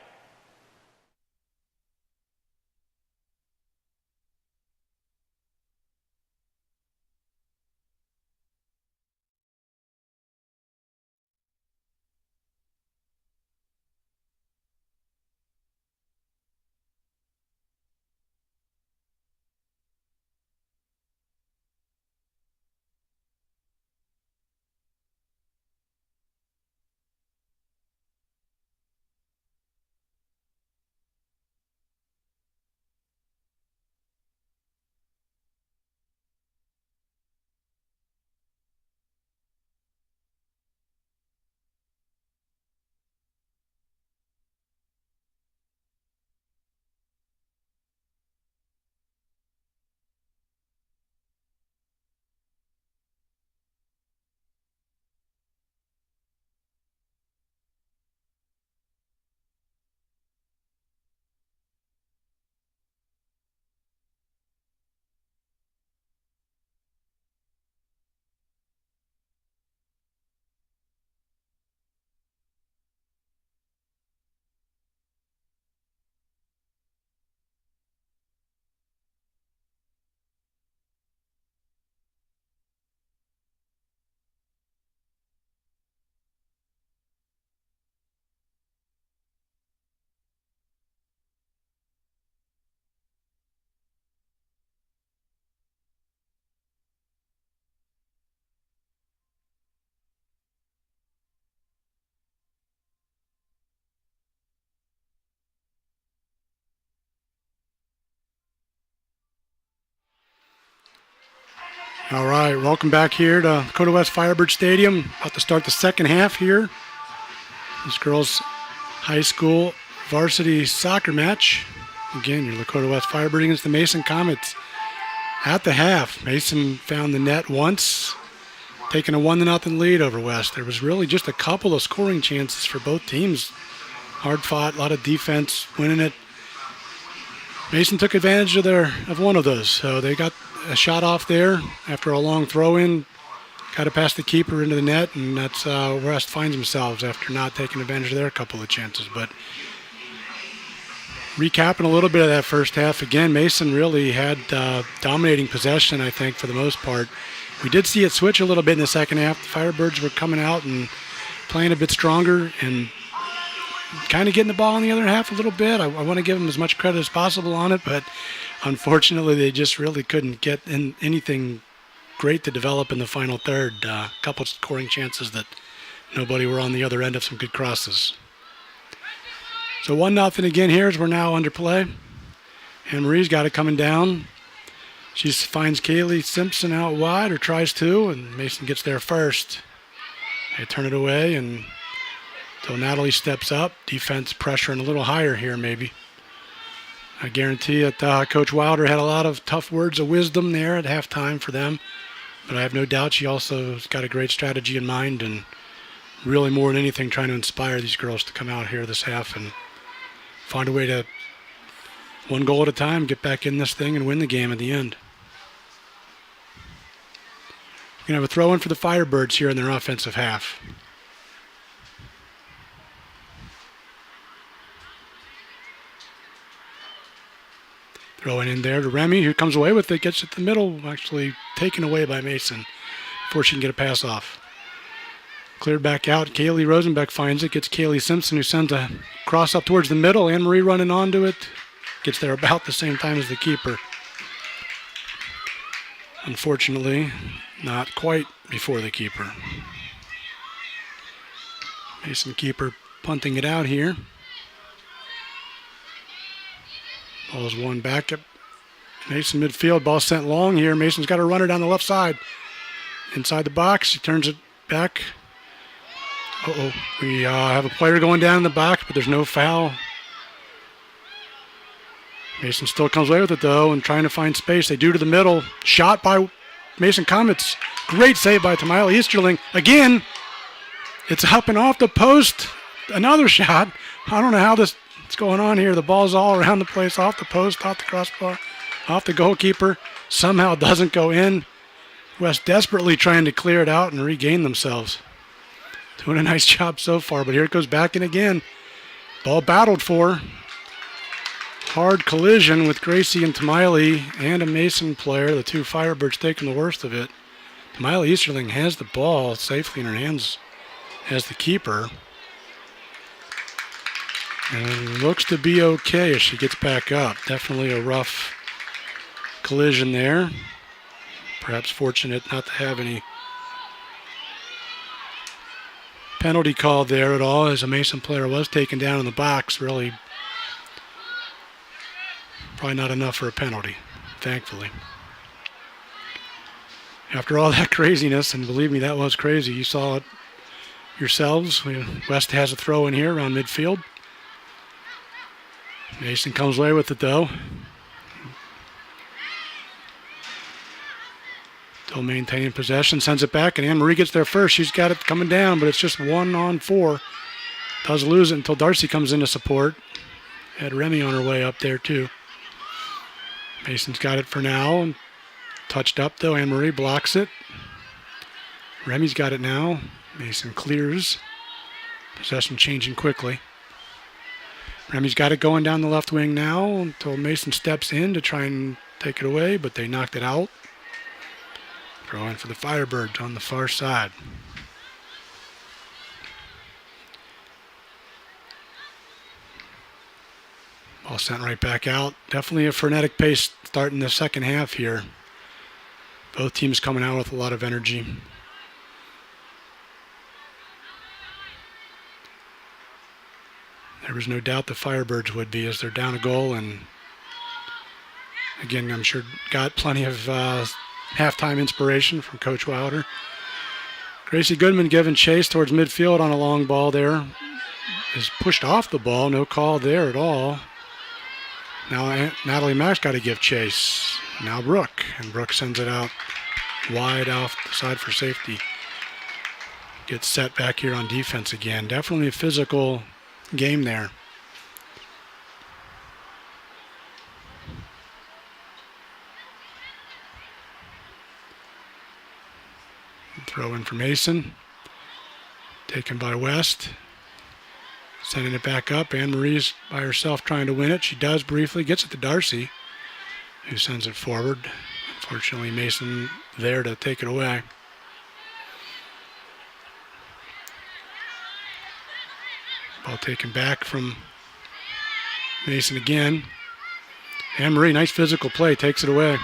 Speaker 1: All right, welcome back here to Lakota West Firebird Stadium. About to start the second half here. This girls high school varsity soccer match. Again, your Lakota West Firebird against the Mason Comets. At the half, Mason found the net once, taking a 1-0 lead over West. There was really just a couple of scoring chances for both teams. Hard fought, a lot of defense, winning it. Mason took advantage of one of those, so they got a shot off there after a long throw-in. Got it past the keeper into the net, and that's where West finds themselves after not taking advantage of their couple of chances. But recapping a little bit of that first half, again, Mason really had dominating possession, I think, for the most part. We did see it switch a little bit in the second half. The Firebirds were coming out and playing a bit stronger and kind of getting the ball in the other half a little bit. I want to give them as much credit as possible on it, but unfortunately they just really couldn't get in anything great to develop in the final third. A couple of scoring chances that nobody were on the other end of some good crosses. So 1-0 again here as we're now under play. Anne Marie's got it coming down. She finds Kaylee Simpson out wide, or tries to, and Mason gets there first. They turn it away, and so Natalie steps up. Defense pressuring a little higher here, maybe. I guarantee that Coach Wilder had a lot of tough words of wisdom there at halftime for them. But I have no doubt she also has got a great strategy in mind, and really more than anything trying to inspire these girls to come out here this half and find a way to, one goal at a time, get back in this thing and win the game at the end. We're going to have a throw-in for the Firebirds here in their offensive half. Throwing in there to Remy, who comes away with it, gets it to the middle, actually taken away by Mason before she can get a pass off. Cleared back out. Kaylee Rosenbeck finds it, gets Kaylee Simpson, who sends a cross up towards the middle. Anne Marie running onto it, gets there about the same time as the keeper. Unfortunately, not quite before the keeper. Mason keeper punting it out here. Ball's won back at Mason midfield. Ball sent long here. Mason's got a runner down the left side. Inside the box, he turns it back. We have a player going down in the box, but there's no foul. Mason still comes away with it, though, and trying to find space. They do to the middle. Shot by Mason Comets. Great save by Tamila Easterling. Again, it's up and off the post. Another shot. I don't know how this is going on here. The ball's all around the place, off the post, off the crossbar, off the goalkeeper. Somehow it doesn't go in. West desperately trying to clear it out and regain themselves. Doing a nice job so far, but here it goes back in again. Ball battled for. Hard collision with Gracie and Tamiley and a Mason player. The two Firebirds taking the worst of it. Tamiley Easterling has the ball safely in her hands as the keeper. And looks to be okay as she gets back up. Definitely a rough collision there. Perhaps fortunate not to have any penalty called there at all, as a Mason player was taken down in the box. Really, probably not enough for a penalty, thankfully. After all that craziness, and believe me, that was crazy. You saw it yourselves. West has a throw in here around midfield. Mason comes away with it, though. Still maintaining possession, sends it back, and Anne Marie gets there first. She's got it coming down, but it's just 1-on-4. Does lose it until Darcy comes in to support. Had Remy on her way up there, too. Mason's got it for now. Touched up, though. Anne Marie blocks it. Remy's got it now. Mason clears. Possession changing quickly. Remy's got it going down the left wing now until Mason steps in to try and take it away, but they knocked it out. Throw in for the Firebirds on the far side. Ball sent right back out. Definitely a frenetic pace starting the second half here. Both teams coming out with a lot of energy. There was no doubt the Firebirds would be, as they're down a goal, and again, I'm sure got plenty of halftime inspiration from Coach Wilder. Gracie Goodman giving chase towards midfield on a long ball there. Is pushed off the ball. No call there at all. Now Natalie Mack's got to give chase. Now Brooke. And Brooke sends it out wide off the side for safety. Gets set back here on defense again. Definitely a physical game there. Throw in for Mason. Taken by West. Sending it back up. Anne Marie's by herself trying to win it. She does briefly. Gets it to Darcy, who sends it forward. Unfortunately, Mason there to take it away. Ball taken back from Mason again. Anne Marie, nice physical play. Takes it away.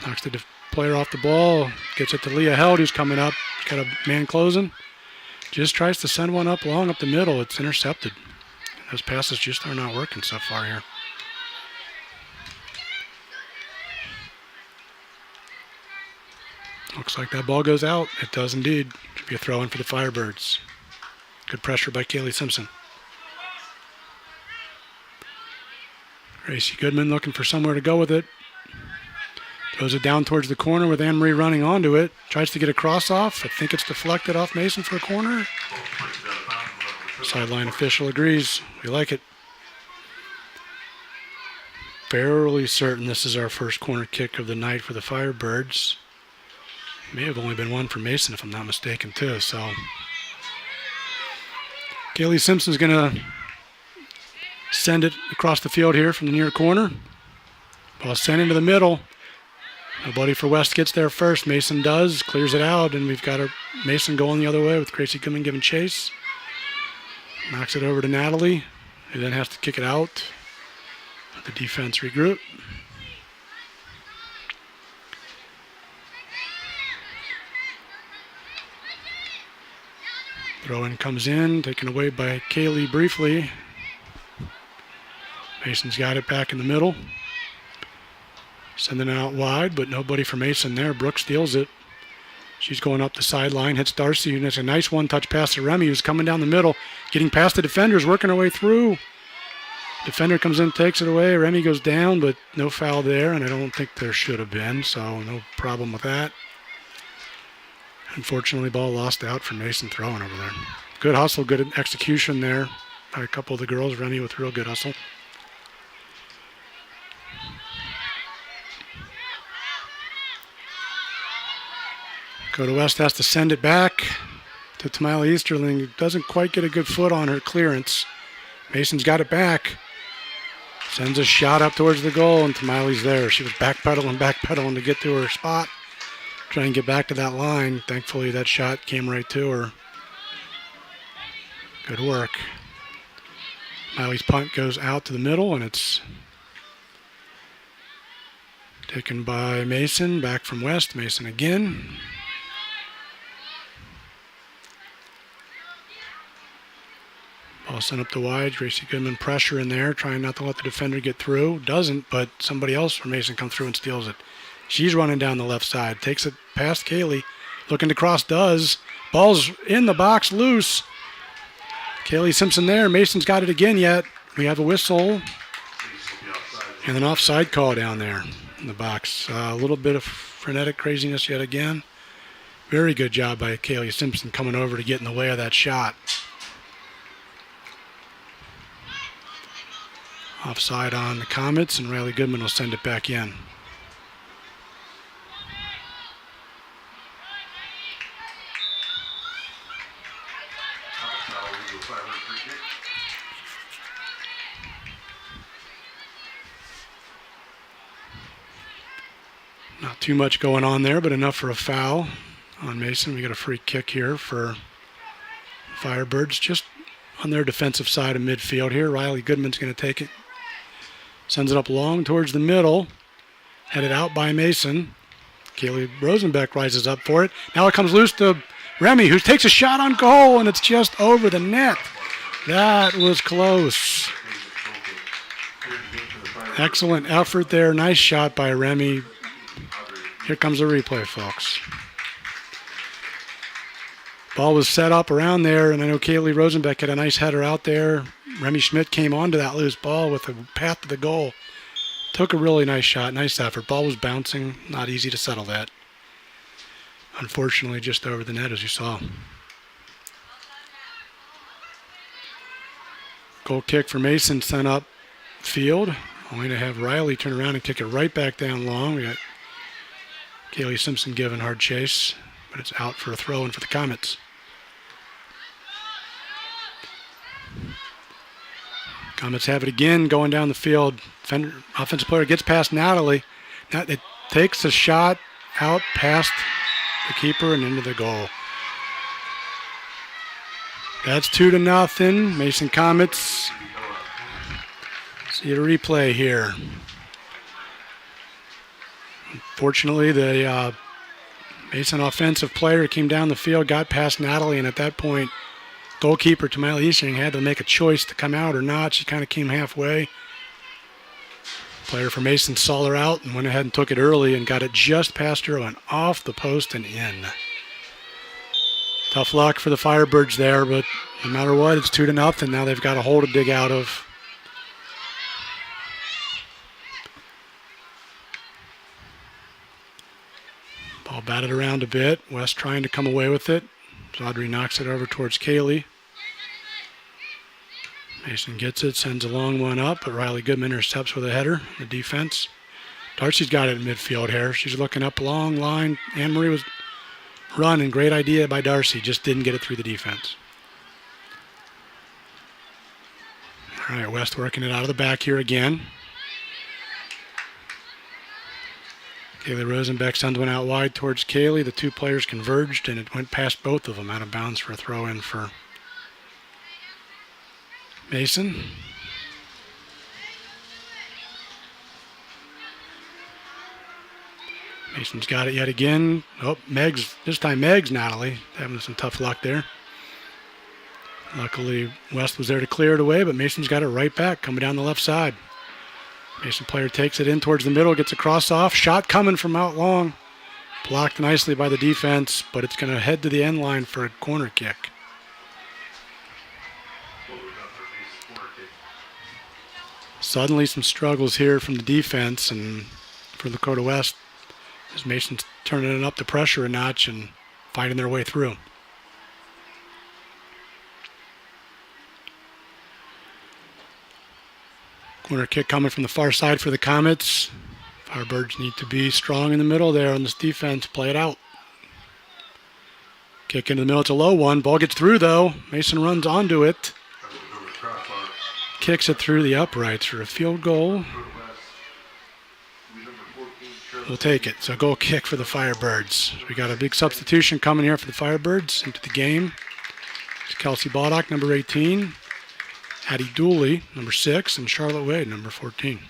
Speaker 1: Knocks the player off the ball. Gets it to Leah Held, who's coming up. Got a man closing. Just tries to send one up long up the middle. It's intercepted. Those passes just are not working so far here. Looks like that ball goes out. It does indeed. Should be a throw in for the Firebirds. Good pressure by Kaylee Simpson. Gracie Goodman looking for somewhere to go with it. Throws it down towards the corner with Anne Marie running onto it. Tries to get a cross off. I think it's deflected off Mason for a corner. Sideline official agrees. We like it. Fairly certain this is our first corner kick of the night for the Firebirds. May have only been one for Mason if I'm not mistaken too. So Kaylee Simpson's going to send it across the field here from the near corner. Ball sent into the middle. Nobody for West gets there first. Mason does, clears it out, and we've got Mason going the other way with Gracie Goodman giving chase. Knocks it over to Natalie, who then has to kick it out. The defense regroup. Throw-in comes in, taken away by Kaylee briefly. Mason's got it back in the middle. Sending it out wide, but nobody for Mason there. Brooke steals it. She's going up the sideline, hits Darcy, and it's a nice one-touch pass to Remy, who's coming down the middle, getting past the defenders, working her way through. Defender comes in, takes it away. Remy goes down, but no foul there, and I don't think there should have been, so no problem with that. Unfortunately, ball lost out for Mason throwing over there. Good hustle, good execution there by a couple of the girls. Remy with real good hustle. Lakota West has to send it back to Tamila Easterling, who doesn't quite get a good foot on her clearance. Mason's got it back. Sends a shot up towards the goal, and Tamili's there. She was backpedaling to get to her spot. Try and get back to that line. Thankfully, that shot came right to her. Good work. Miley's punt goes out to the middle, and it's taken by Mason. Back from West. Mason again. Ball sent up the wide. Gracie Goodman pressure in there, trying not to let the defender get through. Doesn't, but somebody else from Mason comes through and steals it. She's running down the left side. Takes it past Kaylee. Looking to cross, does. Ball's in the box, loose. Kaylee Simpson there. Mason's got it again yet. We have a whistle. And an offside call down there in the box. A little bit of frenetic craziness yet again. Very good job by Kaylee Simpson coming over to get in the way of that shot. Offside on the Comets, and Riley Goodman will send it back in. Not too much going on there, but enough for a foul on Mason. We got a free kick here for Firebirds, just on their defensive side of midfield here. Riley Goodman's going to take it. Sends it up long towards the middle. Headed out by Mason. Kaylee Rosenbeck rises up for it. Now it comes loose to Remy, who takes a shot on goal, and it's just over the net. That was close. Excellent effort there. Nice shot by Remy. Here comes the replay, folks. Ball was set up around there, and I know Kaylee Rosenbeck had a nice header out there. Remy Schmidt came onto that loose ball with a path to the goal. Took a really nice shot, nice effort. Ball was bouncing, not easy to settle that. Unfortunately, just over the net, as you saw. Goal kick for Mason sent up field. Only to have Riley turn around and kick it right back down long. We got Kaylee Simpson giving hard chase, but it's out for a throw-in for the Comets. Comets have it again going down the field. Offensive player gets past Natalie. Now it takes a shot out past the keeper and into the goal. That's 2-0. Mason Comets. See a replay here. Unfortunately, the Mason offensive player came down the field, got past Natalie, and at that point, goalkeeper Tamala Easting had to make a choice to come out or not. She kind of came halfway. Player for Mason saw her out and went ahead and took it early and got it just past her, went off the post and in. Tough luck for the Firebirds there, but no matter what, it's 2-0. Now they've got a hole to dig out of. Ball batted around a bit. West trying to come away with it. Audrey knocks it over towards Kaylee. Mason gets it, sends a long one up, but Riley Goodman intercepts with a header. The defense. Darcy's got it in midfield here. She's looking up a long line. Anne-Marie was running. Great idea by Darcy. Just didn't get it through the defense. All right, West working it out of the back here again. Kaylee Rosenbeck sends one out wide towards Kaylee. The two players converged, and it went past both of them out of bounds for a throw-in for Mason. Mason's got it yet again. Oh, this time Meg's Natalie. Having some tough luck there. Luckily, West was there to clear it away, but Mason's got it right back, coming down the left side. Mason player takes it in towards the middle, gets a cross off. Shot coming from out long. Blocked nicely by the defense, but it's going to head to the end line for a corner kick. Suddenly some struggles here from the defense and for Lakota West as Mason's turning it up the pressure a notch and fighting their way through. Corner kick coming from the far side for the Comets. Firebirds need to be strong in the middle there on this defense. Play it out. Kick into the middle. It's a low one. Ball gets through, though. Mason runs onto it. Kicks it through the uprights for a field goal. We'll take it. So goal kick for the Firebirds. We got a big substitution coming here for the Firebirds into the game. It's Kelsey Baldock, number 18. Addie Dooley, number 6, and Charlotte Wade, number 14.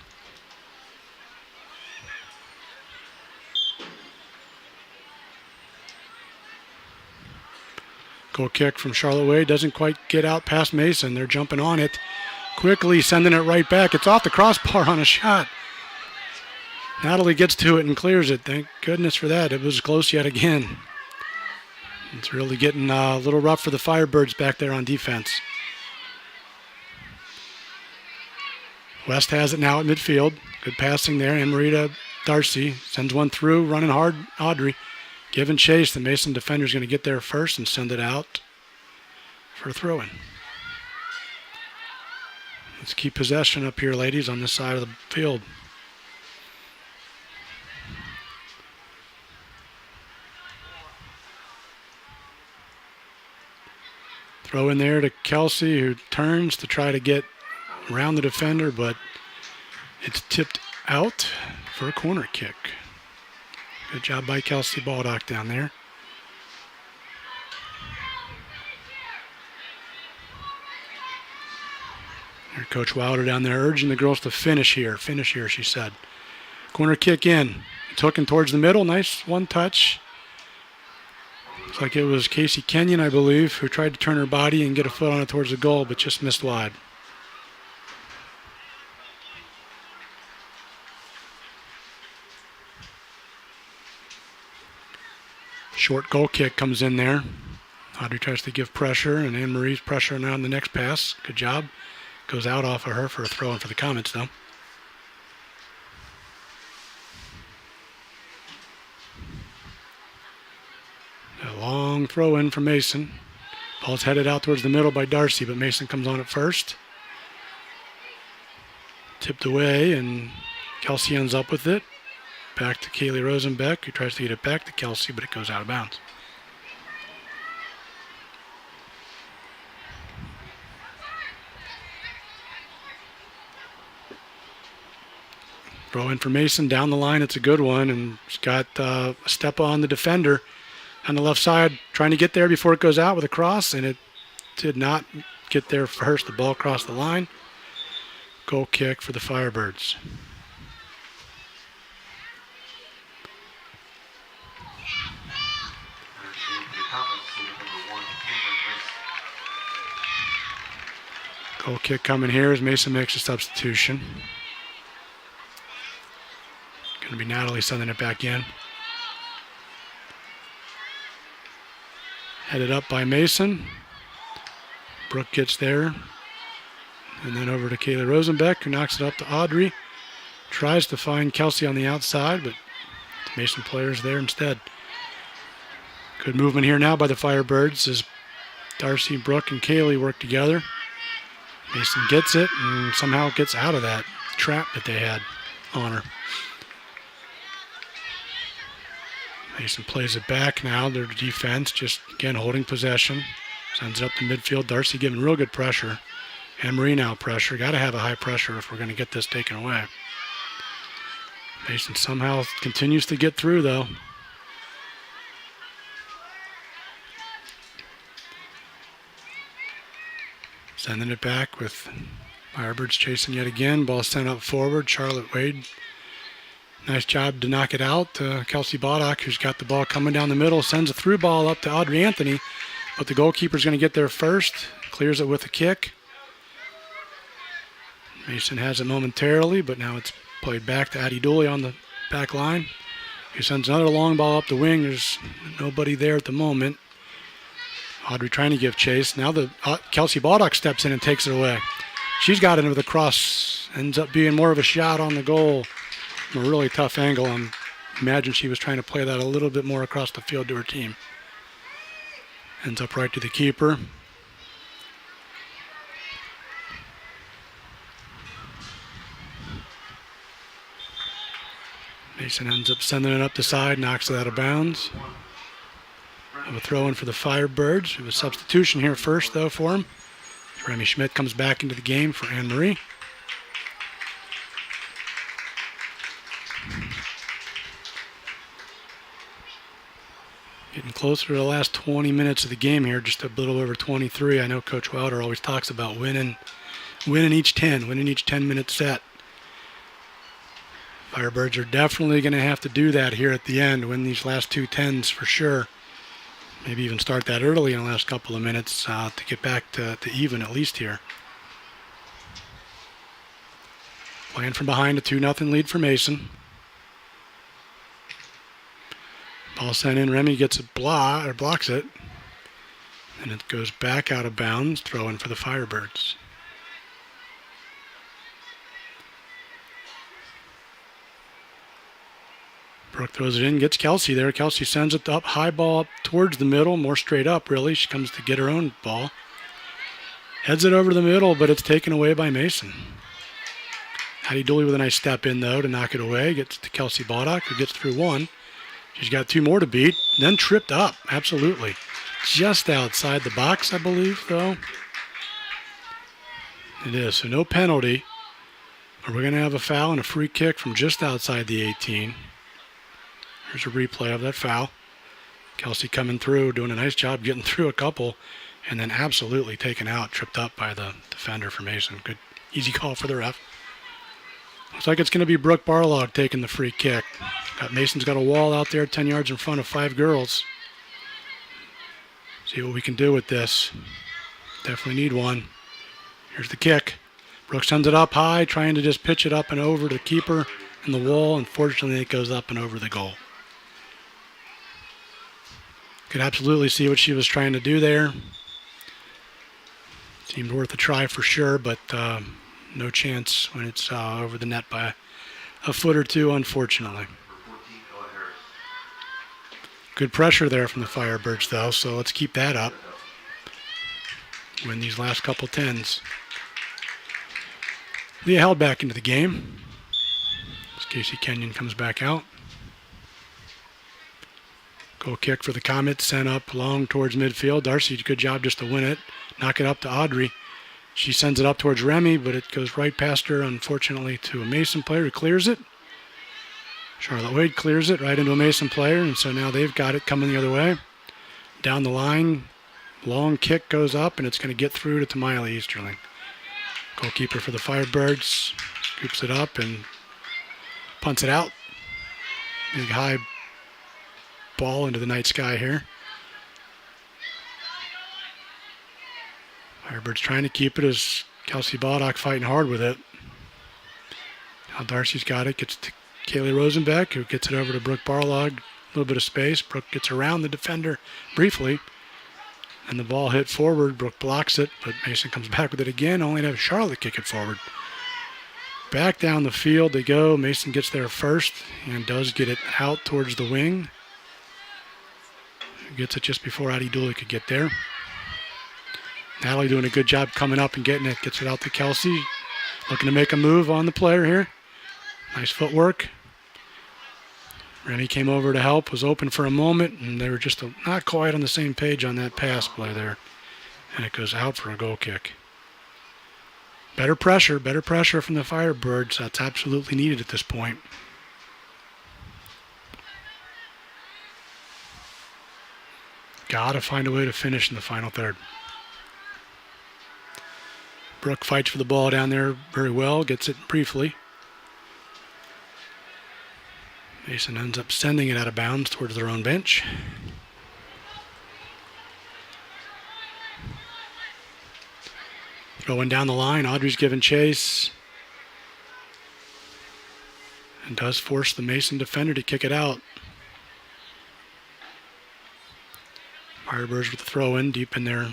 Speaker 1: Goal kick from Charlotte Wade doesn't quite get out past Mason. They're jumping on it. Quickly sending it right back. It's off the crossbar on a shot. Natalie gets to it and clears it. Thank goodness for that. It was close yet again. It's really getting a little rough for the Firebirds back there on defense. West has it now at midfield. Good passing there. Anne-Marita Darcy sends one through, running hard. Audrey giving chase. The Mason defender's going to get there first and send it out for a throw-in. Let's keep possession up here, ladies, on this side of the field. Throw in there to Kelsey, who turns to try to get around the defender, but it's tipped out for a corner kick. Good job by Kelsey Baldock down there. There's Coach Wilder down there urging the girls to finish here. Finish here, she said. Corner kick in. Took him towards the middle. Nice one touch. Looks like it was Casey Kenyon, I believe, who tried to turn her body and get a foot on it towards the goal, but just missed wide. Short goal kick comes in there. Audrey tries to give pressure, and Anne-Marie's pressure now on the next pass. Good job. Goes out off of her for a throw-in for the Comets, though. A long throw-in from Mason. Ball's headed out towards the middle by Darcy, but Mason comes on it first. Tipped away, and Kelsey ends up with it. Back to Kaylee Rosenbeck, who tries to get it back to Kelsey, but it goes out of bounds. Throw in for Mason down the line. It's a good one, and she's got a step on the defender on the left side, trying to get there before it goes out with a cross, and it did not get there first. The ball crossed the line. Goal kick for the Firebirds. Goal kick coming here as Mason makes a substitution. Going to be Natalie sending it back in. Headed up by Mason. Brooke gets there. And then over to Kaylee Rosenbeck, who knocks it up to Audrey. Tries to find Kelsey on the outside, but the Mason player's there instead. Good movement here now by the Firebirds as Darcy, Brooke, and Kaylee work together. Mason gets it and somehow gets out of that trap that they had on her. Mason plays it back now. Their defense just, again, holding possession. Sends it up to midfield. Darcy giving real good pressure. Anne-Marie now pressure. Got to have a high pressure if we're going to get this taken away. Mason somehow continues to get through, though. Sending it back with Firebirds chasing yet again. Ball sent up forward. Charlotte Wade. Nice job to knock it out. Kelsey Boddock, who's got the ball coming down the middle, sends a through ball up to Audrey Anthony, but the goalkeeper's going to get there first. Clears it with a kick. Mason has it momentarily, but now it's played back to Addie Dooley on the back line. He sends another long ball up the wing. There's nobody there at the moment. Audrey trying to give chase. Now Kelsey Baldock steps in and takes it away. She's got it with a cross. Ends up being more of a shot on the goal from a really tough angle. I imagine she was trying to play that a little bit more across the field to her team. Ends up right to the keeper. Mason ends up sending it up the side, knocks it out of bounds. Have a throw in for the Firebirds. We have a substitution here first, though, for him. Remy Schmidt comes back into the game for Anne-Marie. Getting closer to the last 20 minutes of the game here, just a little over 23. I know Coach Wilder always talks about winning each 10-minute set. Firebirds are definitely going to have to do that here at the end, win these last two 10s for sure. Maybe even start that early in the last couple of minutes to get back to even at least here. Playing from behind, a 2-0 lead for Mason. Ball sent in, Remy gets it blocks it. And it goes back out of bounds, throw in for the Firebirds. Brooke throws it in, gets Kelsey there. Kelsey sends it up, high ball up towards the middle, more straight up really. She comes to get her own ball. Heads it over the middle, but it's taken away by Mason. Hattie Dooley with a nice step in though to knock it away. Gets to Kelsey Baldock, who gets through one. She's got two more to beat, then tripped up, absolutely. Just outside the box, I believe, though. It is, so no penalty. But we're going to have a foul and a free kick from just outside the 18. Here's a replay of that foul. Kelsey coming through, doing a nice job getting through a couple, and then absolutely taken out, tripped up by the defender for Mason. Good, easy call for the ref. Looks like it's going to be Brooke Barlog taking the free kick. Mason's got a wall out there 10 yards in front of 5 girls. See what we can do with this. Definitely need one. Here's the kick. Brooke sends it up high, trying to just pitch it up and over to the keeper and the wall. Unfortunately, it goes up and over the goal. Could absolutely see what she was trying to do there. Seemed worth a try for sure, but no chance when it's over the net by a foot or two, unfortunately. Good pressure there from the Firebirds, though, so let's keep that up. Win these last couple tens. Leah held back into the game as Casey Kenyon comes back out. Goal kick for the Comets, sent up long towards midfield. Darcy, good job just to win it. Knock it up to Audrey. She sends it up towards Remy, but it goes right past her, unfortunately, to a Mason player who clears it. Charlotte Wade clears it right into a Mason player, and so now they've got it coming the other way. Down the line, long kick goes up, and it's going to get through to Miley Easterling. Goalkeeper for the Firebirds scoops it up and punts it out. Big high ball into the night sky here. Firebirds trying to keep it as Kelsey Baldock fighting hard with it. Now Darcy's got it, gets to Kaylee Rosenbeck, who gets it over to Brooke Barlog. A little bit of space. Brooke gets around the defender briefly. And the ball hit forward. Brooke blocks it, but Mason comes back with it again, only to have Charlotte kick it forward. Back down the field they go. Mason gets there first and does get it out towards the wing. Gets it just before Addie Dooley could get there. Natalie doing a good job coming up and getting it. Gets it out to Kelsey. Looking to make a move on the player here. Nice footwork. Remy came over to help, was open for a moment, and they were just not quite on the same page on that pass play there. And it goes out for a goal kick. Better pressure from the Firebirds. That's absolutely needed at this point. Gotta find a way to finish in the final third. Brooke fights for the ball down there very well, gets it briefly. Mason ends up sending it out of bounds towards their own bench. Throwing down the line, Audrey's giving chase. And does force the Mason defender to kick it out. Firebirds with the throw in deep in their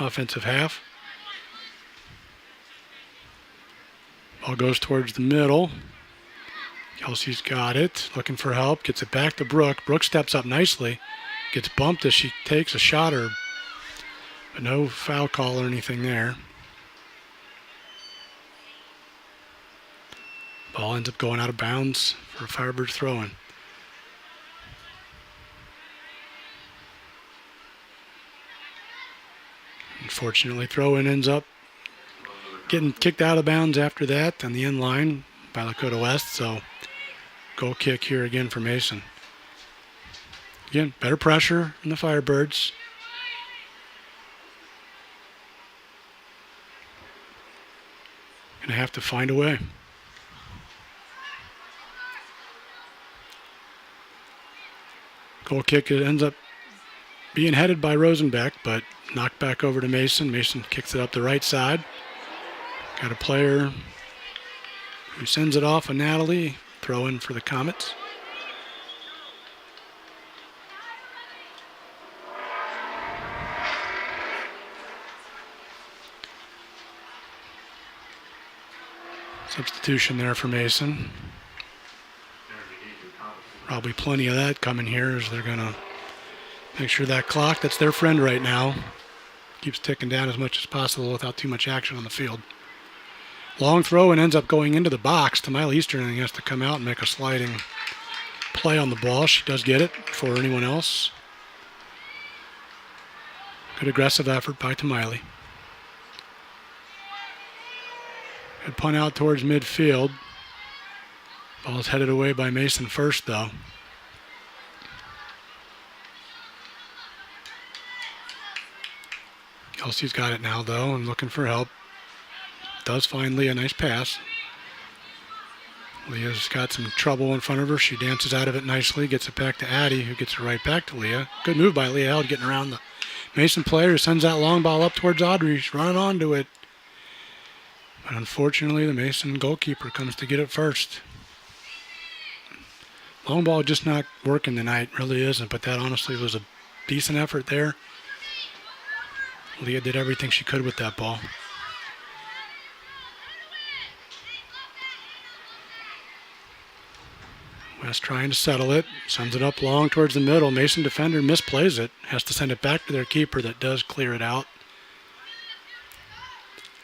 Speaker 1: offensive half. Ball goes towards the middle. Kelsey's got it, looking for help, gets it back to Brooke. Brooke steps up nicely, gets bumped as she takes a shot, but no foul call or anything there. Ball ends up going out of bounds for a Firebirds throw-in. Unfortunately, throw-in ends up getting kicked out of bounds after that on the end line by Lakota West, so goal kick here again for Mason. Again, better pressure in the Firebirds. Gonna have to find a way. Goal kick, it ends up being headed by Rosenbeck, but knocked back over to Mason. Mason kicks it up the right side. Got a player who sends it off of Natalie. Throw in for the Comets. Substitution there for Mason. Probably plenty of that coming here as they're going to make sure that clock, that's their friend right now, keeps ticking down as much as possible without too much action on the field. Long throw and ends up going into the box. Miley Easterling has to come out and make a sliding play on the ball. She does get it for anyone else. Good aggressive effort by Miley. Good punt out towards midfield. Ball is headed away by Mason first, though. Kelsey's got it now, though, and looking for help. Does find Leah, nice pass. Leah's got some trouble in front of her. She dances out of it nicely, gets it back to Addie, who gets it right back to Leah. Good move by Leah Held, getting around the Mason player, who sends that long ball up towards Audrey. She's running onto it. But unfortunately, the Mason goalkeeper comes to get it first. Long ball just not working tonight, really isn't, but that honestly was a decent effort there. Leah did everything she could with that ball. West trying to settle it. Sends it up long towards the middle. Mason defender misplays it. Has to send it back to their keeper that does clear it out.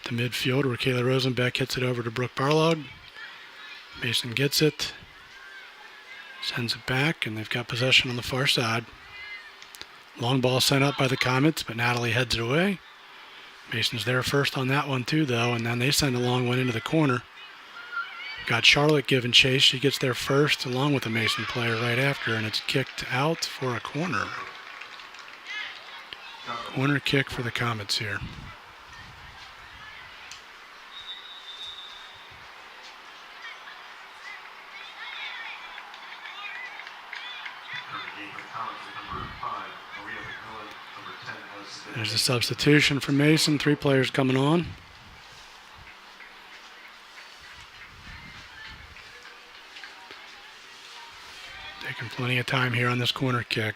Speaker 1: To midfield where Kayla Rosenbeck hits it over to Brooke Barlog. Mason gets it. Sends it back, and they've got possession on the far side. Long ball sent up by the Comets, but Natalie heads it away. Mason's there first on that one too, though, and then they send a long one into the corner. Got Charlotte giving chase. She gets there first along with a Mason player right after, and it's kicked out for a corner. Corner kick for the Comets here. There's a substitution for Mason. 3 players coming on. Taking plenty of time here on this corner kick.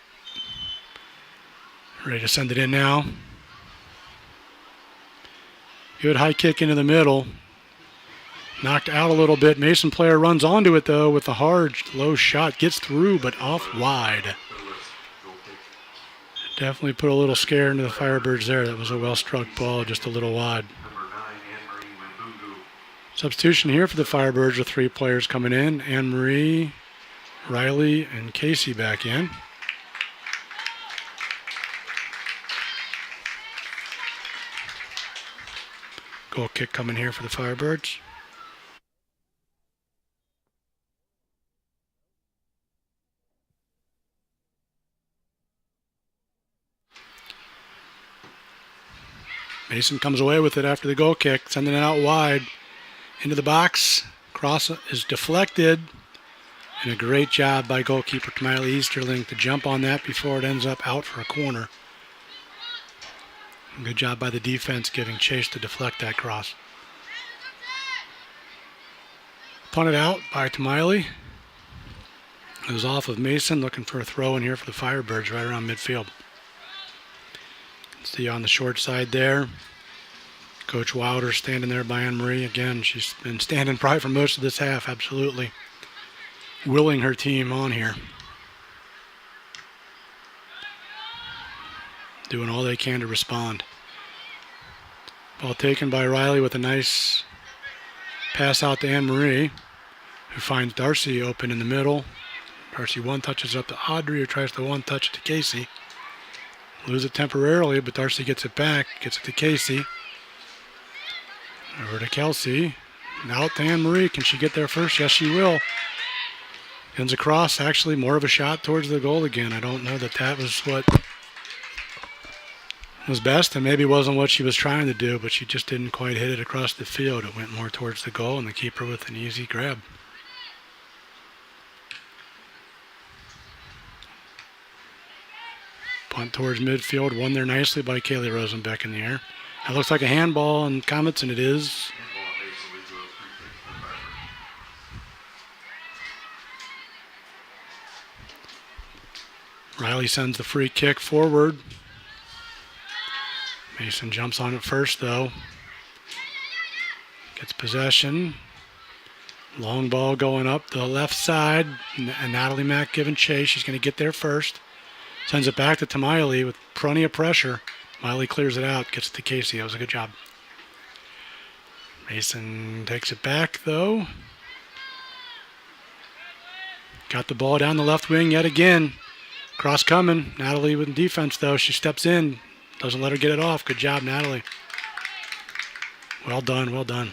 Speaker 1: Ready to send it in now. Good high kick into the middle. Knocked out a little bit. Mason player runs onto it, though, with a hard, low shot. Gets through, but off wide. Definitely put a little scare into the Firebirds there. That was a well-struck ball, just a little wide. Substitution here for the Firebirds with 3 players coming in. Anne-Marie, Riley, and Casey back in. Goal kick coming here for the Firebirds. Mason comes away with it after the goal kick, sending it out wide into the box. Cross is deflected, and a great job by goalkeeper Miley Easterling to jump on that before it ends up out for a corner. Good job by the defense giving chase to deflect that cross. Punted out by Tamiley. It was off of Mason, looking for a throw in here for the Firebirds right around midfield. See on the short side there. Coach Wilder standing there by Anne-Marie. Again, she's been standing probably for most of this half, absolutely. Willing her team on here. Doing all they can to respond. Ball taken by Riley with a nice pass out to Anne-Marie, who finds Darcy open in the middle. Darcy one touches up to Audrey, who tries to one touch to Casey. Lose it temporarily, but Darcy gets it back, gets it to Casey. Over to Kelsey. Now to Anne-Marie. Can she get there first? Yes, she will. Ends across, actually more of a shot towards the goal again. I don't know that that was what was best, and maybe wasn't what she was trying to do, but she just didn't quite hit it across the field. It went more towards the goal, and the keeper with an easy grab. Punt towards midfield, won there nicely by Kaylee Rosenbeck in the air. That looks like a handball on Comets, and it is. Riley sends the free kick forward. Mason jumps on it first, though. Gets possession. Long ball going up the left side. And Natalie Mack giving chase. She's going to get there first. Sends it back to Tamiley with plenty of pressure. Miley clears it out, gets it to Casey. That was a good job. Mason takes it back, though. Got the ball down the left wing yet again. Cross coming. Natalie with defense, though. She steps in. Doesn't let her get it off. Good job, Natalie. Well done, well done.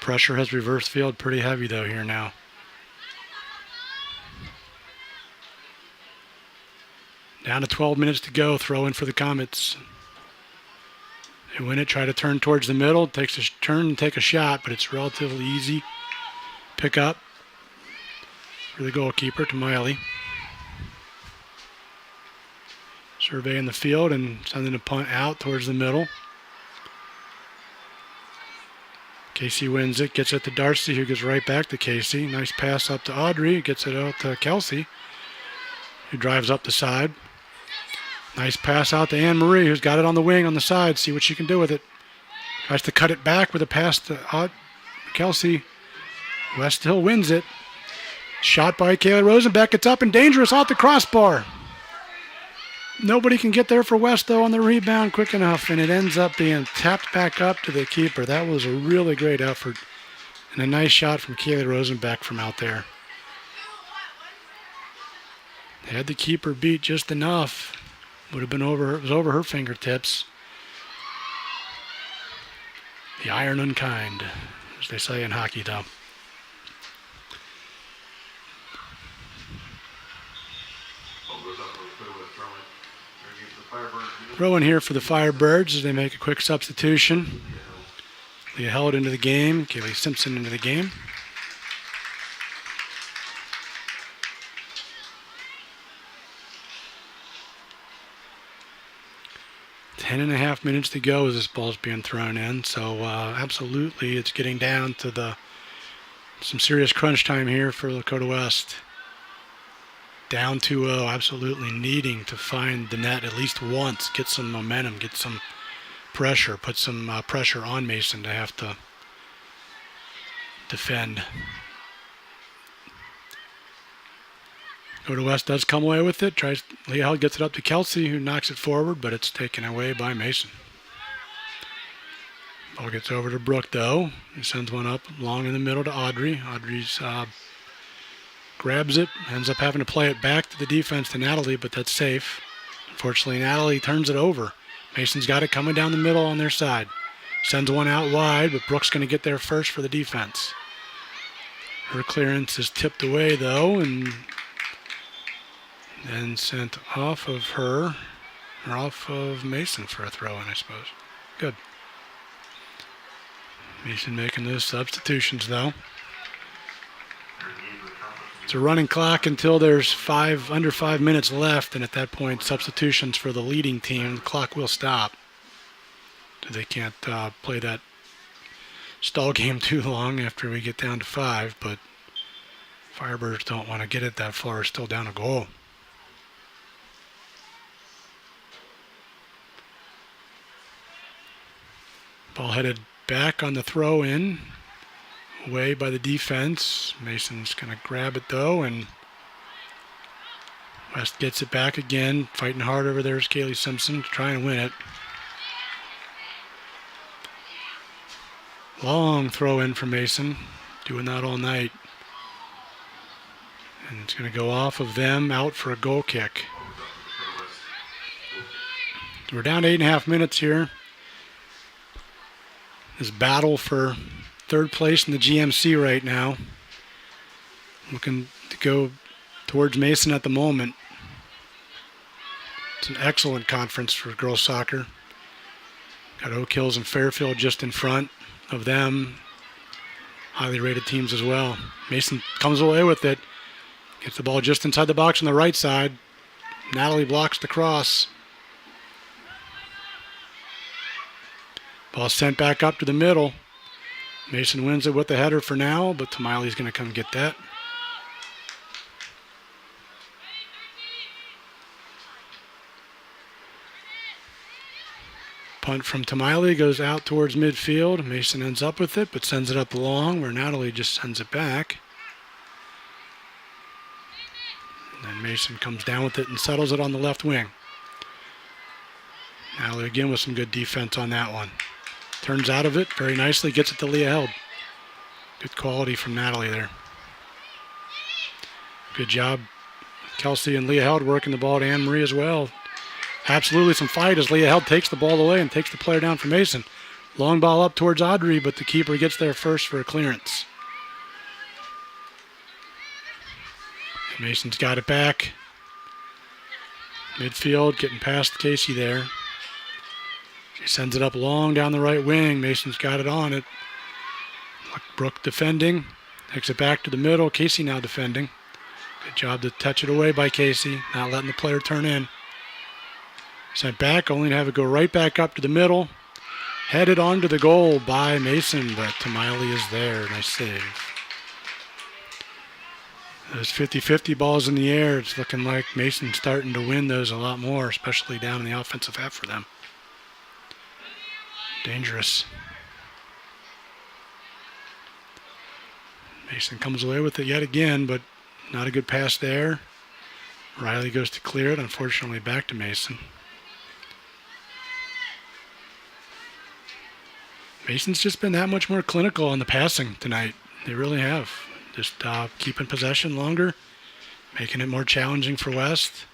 Speaker 1: Pressure has reversed field pretty heavy, though, here now. Down to 12 minutes to go. Throw in for the Comets. They win it. Try to turn towards the middle. Takes a turn and take a shot, but it's relatively easy. Pick up for the goalkeeper, Tamiley. Surveying the field and sending a punt out towards the middle. Casey wins it. Gets it to Darcy, who gives right back to Casey. Nice pass up to Audrey. Gets it out to Kelsey. who drives up the side. Nice pass out to Anne Marie, who's got it on the wing on the side. See what she can do with it. Tries to cut it back with a pass to Kelsey. West Hill wins it. Shot by Kayla Rosenbeck. It's up and dangerous off the crossbar. Nobody can get there for West, though, on the rebound quick enough, and it ends up being tapped back up to the keeper. That was a really great effort and a nice shot from Kayla Rosenbeck from out there. Had the keeper beat just enough. Would have been over. It was over her fingertips. The iron unkind, as they say in hockey, though. Throw in here for the Firebirds as they make a quick substitution. Leah Held into the game. Kaylee Simpson into the game. Ten and a half minutes to go as this ball's being thrown in. So absolutely, it's getting down to some serious crunch time here for Lakota West. Down 2-0, absolutely needing to find the net at least once, get some momentum, get some pressure, put some pressure on Mason to have to defend. Lakota West does come away with it. Leah Held gets it up to Kelsey, who knocks it forward, but it's taken away by Mason. Ball gets over to Brooke, though. He sends one up long in the middle to Audrey. Audrey's grabs it, ends up having to play it back to the defense to Natalie, but that's safe. Unfortunately, Natalie turns it over. Mason's got it coming down the middle on their side. Sends one out wide, but Brooke's going to get there first for the defense. Her clearance is tipped away, though, and then sent off of her, or off of Mason for a throw-in, I suppose. Good. Mason making those substitutions, though. It's a running clock until there's under 5 minutes left, and at that point, substitutions for the leading team. The clock will stop. So they can't play that stall game too long after we get down to 5, but Firebirds don't want to get it that far. Still down a goal. Ball headed back on the throw-in. Away by the defense. Mason's going to grab it, though, and West gets it back again. Fighting hard over there is Kaylee Simpson, trying to win it. Long throw in for Mason. Doing that all night. And it's going to go off of them, out for a goal kick. We're down 8.5 minutes here. This battle for third place in the GMC right now. Looking to go towards Mason at the moment. It's an excellent conference for girls soccer. Got Oak Hills and Fairfield just in front of them. Highly rated teams as well. Mason comes away with it. Gets the ball just inside the box on the right side. Natalie blocks the cross. Ball sent back up to the middle. Mason wins it with the header for now, but Tamiley's going to come get that. Punt from Tamiley goes out towards midfield. Mason ends up with it, but sends it up long, where Natalie just sends it back. And then Mason comes down with it and settles it on the left wing. Natalie again with some good defense on that one. Turns out of it very nicely, gets it to Leah Held. Good quality from Natalie there. Good job, Kelsey and Leah Held working the ball to Anne Marie as well. Absolutely some fight as Leah Held takes the ball away and takes the player down for Mason. Long ball up towards Audrey, but the keeper gets there first for a clearance. Mason's got it back. Midfield, getting past Casey there. She sends it up long down the right wing. Mason's got it on it. Brooke defending. Takes it back to the middle. Casey now defending. Good job to touch it away by Casey. Not letting the player turn in. Sent back, only to have it go right back up to the middle. Headed on to the goal by Mason, but Tamiley is there. Nice save. Those 50-50 balls in the air, it's looking like Mason's starting to win those a lot more, especially down in the offensive half for them. Dangerous. Mason comes away with it yet again, but not a good pass there. Riley goes to clear it, unfortunately back to Mason. Mason's just been that much more clinical on the passing tonight. They really have. Just keeping possession longer, making it more challenging for West.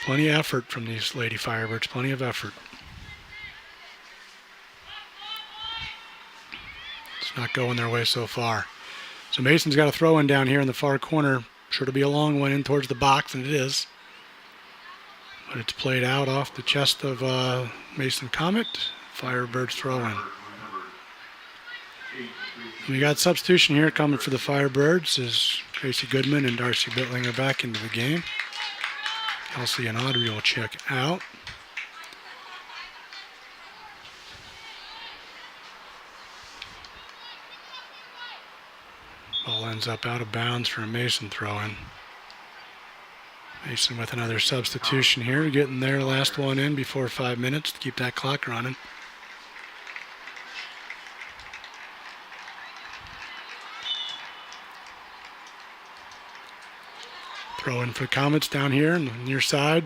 Speaker 1: Plenty of effort from these Lady Firebirds, plenty of effort. It's not going their way so far. So Mason's got a throw in down here in the far corner. Sure to be a long one in towards the box, and it is. But it's played out off the chest of Mason Comet. Firebirds throw in. We got substitution here coming for the Firebirds as Tracy Goodman and Darcy Bittlinger back into the game. Kelsey and Audrey will check out. Ball ends up out of bounds for a Mason throw-in. Mason with another substitution here, getting their last one in before 5 minutes to keep that clock running. Throw in for Comets down here on the near side.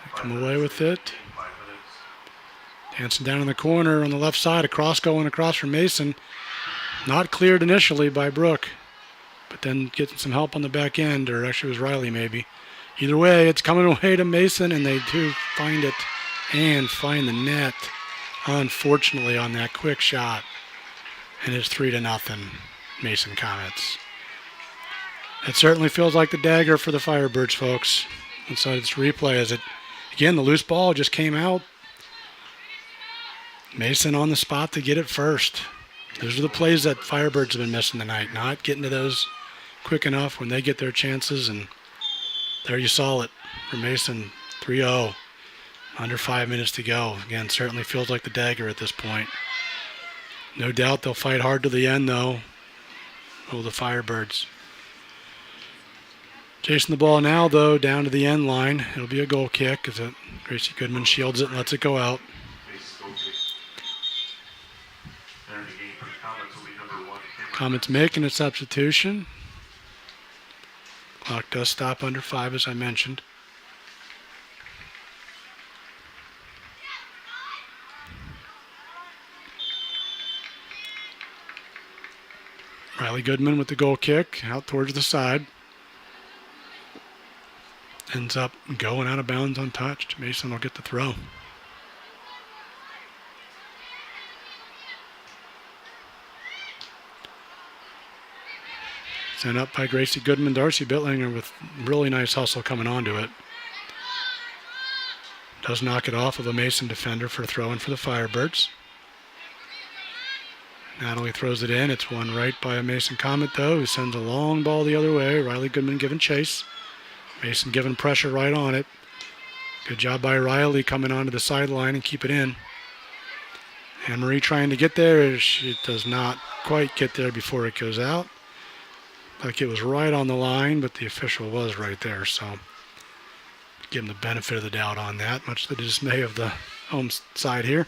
Speaker 1: They come away with it. Dancing down in the corner on the left side, a cross going across from Mason. Not cleared initially by Brooke, but then getting some help on the back end, or actually it was Riley maybe. Either way, it's coming away to Mason, and they do find it and find the net, unfortunately, on that quick shot. And it's 3-0, Mason Comets. It certainly feels like the dagger for the Firebirds, folks. Inside this replay, as it, again, the loose ball just came out. Mason on the spot to get it first. Those are the plays that Firebirds have been missing tonight, not getting to those quick enough when they get their chances, and there you saw it for Mason, 3-0, under 5 minutes to go. Again, certainly feels like the dagger at this point. No doubt they'll fight hard to the end, though. Oh, the Firebirds. Chasing the ball now, though, down to the end line. It'll be a goal kick as Gracie Goodman shields it and lets it go out. Comets making a substitution. Clock does stop under 5, as I mentioned. Riley Goodman with the goal kick out towards the side. Ends up going out of bounds untouched. Mason will get the throw. Sent up by Gracie Goodman. Darcy Bittlinger with really nice hustle coming onto it. Does knock it off of a Mason defender for a throw-in for the Firebirds. Natalie throws it in. It's one right by a Mason Comet, though, who sends a long ball the other way. Riley Goodman giving chase. Mason giving pressure right on it. Good job by Riley coming onto the sideline and keep it in. Anne-Marie trying to get there. She does not quite get there before it goes out. Like it was right on the line, but the official was right there, so give him the benefit of the doubt on that, much to the dismay of the home side here.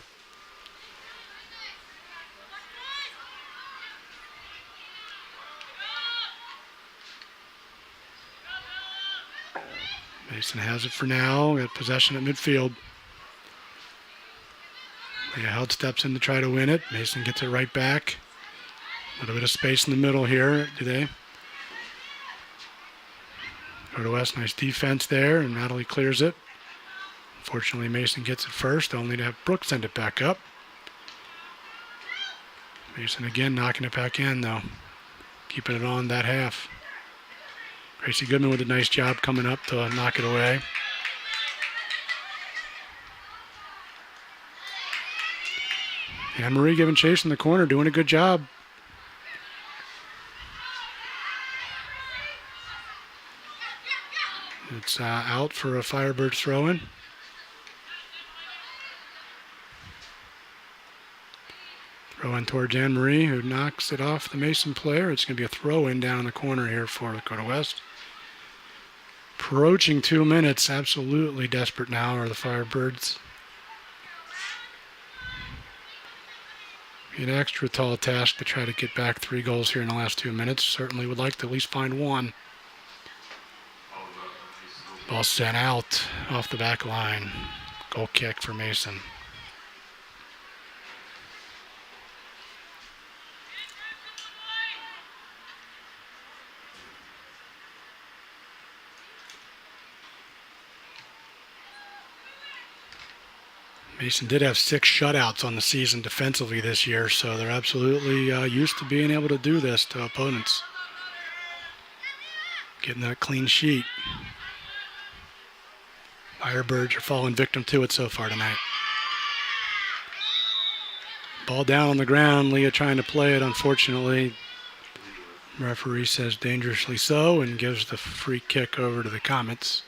Speaker 1: Mason has it for now, got possession at midfield. Held steps in to try to win it. Mason gets it right back. A little bit of space in the middle here, do they? Dakota West, nice defense there, and Natalie clears it. Unfortunately, Mason gets it first, only to have Brooke send it back up. Mason again knocking it back in, though. Keeping it on that half. Gracie Goodman with a nice job coming up to knock it away. Anne-Marie giving chase in the corner, doing a good job. It's out for a Firebirds throw-in. Going towards Anne Marie, who knocks it off the Mason player. It's going to be a throw-in down in the corner here for Lakota West. Approaching 2 minutes. Absolutely desperate now are the Firebirds. Be an extra tall task to try to get back 3 goals here in the last 2 minutes. Certainly would like to at least find one. Ball sent out off the back line. Goal kick for Mason. Mason did have 6 shutouts on the season defensively this year, so they're absolutely used to being able to do this to opponents. Getting that clean sheet. Firebirds are falling victim to it so far tonight. Ball down on the ground. Leah trying to play it, unfortunately. Referee says dangerously so and gives the free kick over to the Comets.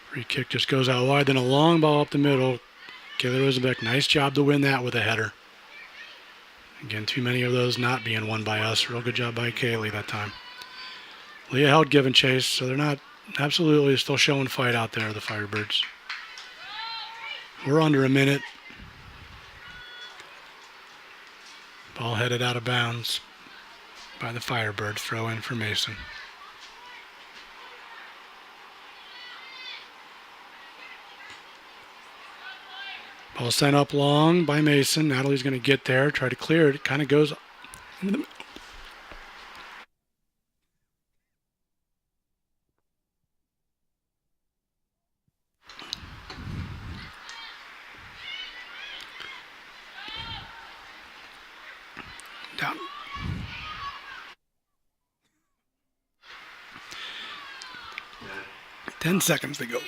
Speaker 1: Free kick just goes out wide, then a long ball up the middle. Kaylee Rosenbeck, nice job to win that with a header. Again, too many of those not being won by us. Real good job by Kaylee that time. Leah held give and chase, so they're not absolutely still showing fight out there, the Firebirds. We're under a minute. Ball headed out of bounds by the Firebirds. Throw in for Mason. Ball sent up long by Mason. Natalie's going to get there, try to clear it. It kind of goes into the... Down. Ten seconds to go.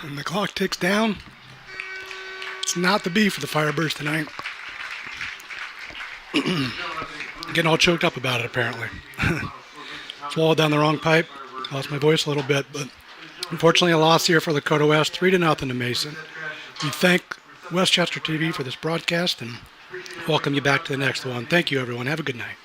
Speaker 1: And the clock ticks down. It's not to be for the Firebirds tonight. Getting all choked up about it, apparently. Swallowed down the wrong pipe. Lost my voice a little bit, but unfortunately a loss here for Lakota West. 3-0 to Mason. We thank Westchester TV for this broadcast and welcome you back to the next one. Thank you, everyone. Have a good night.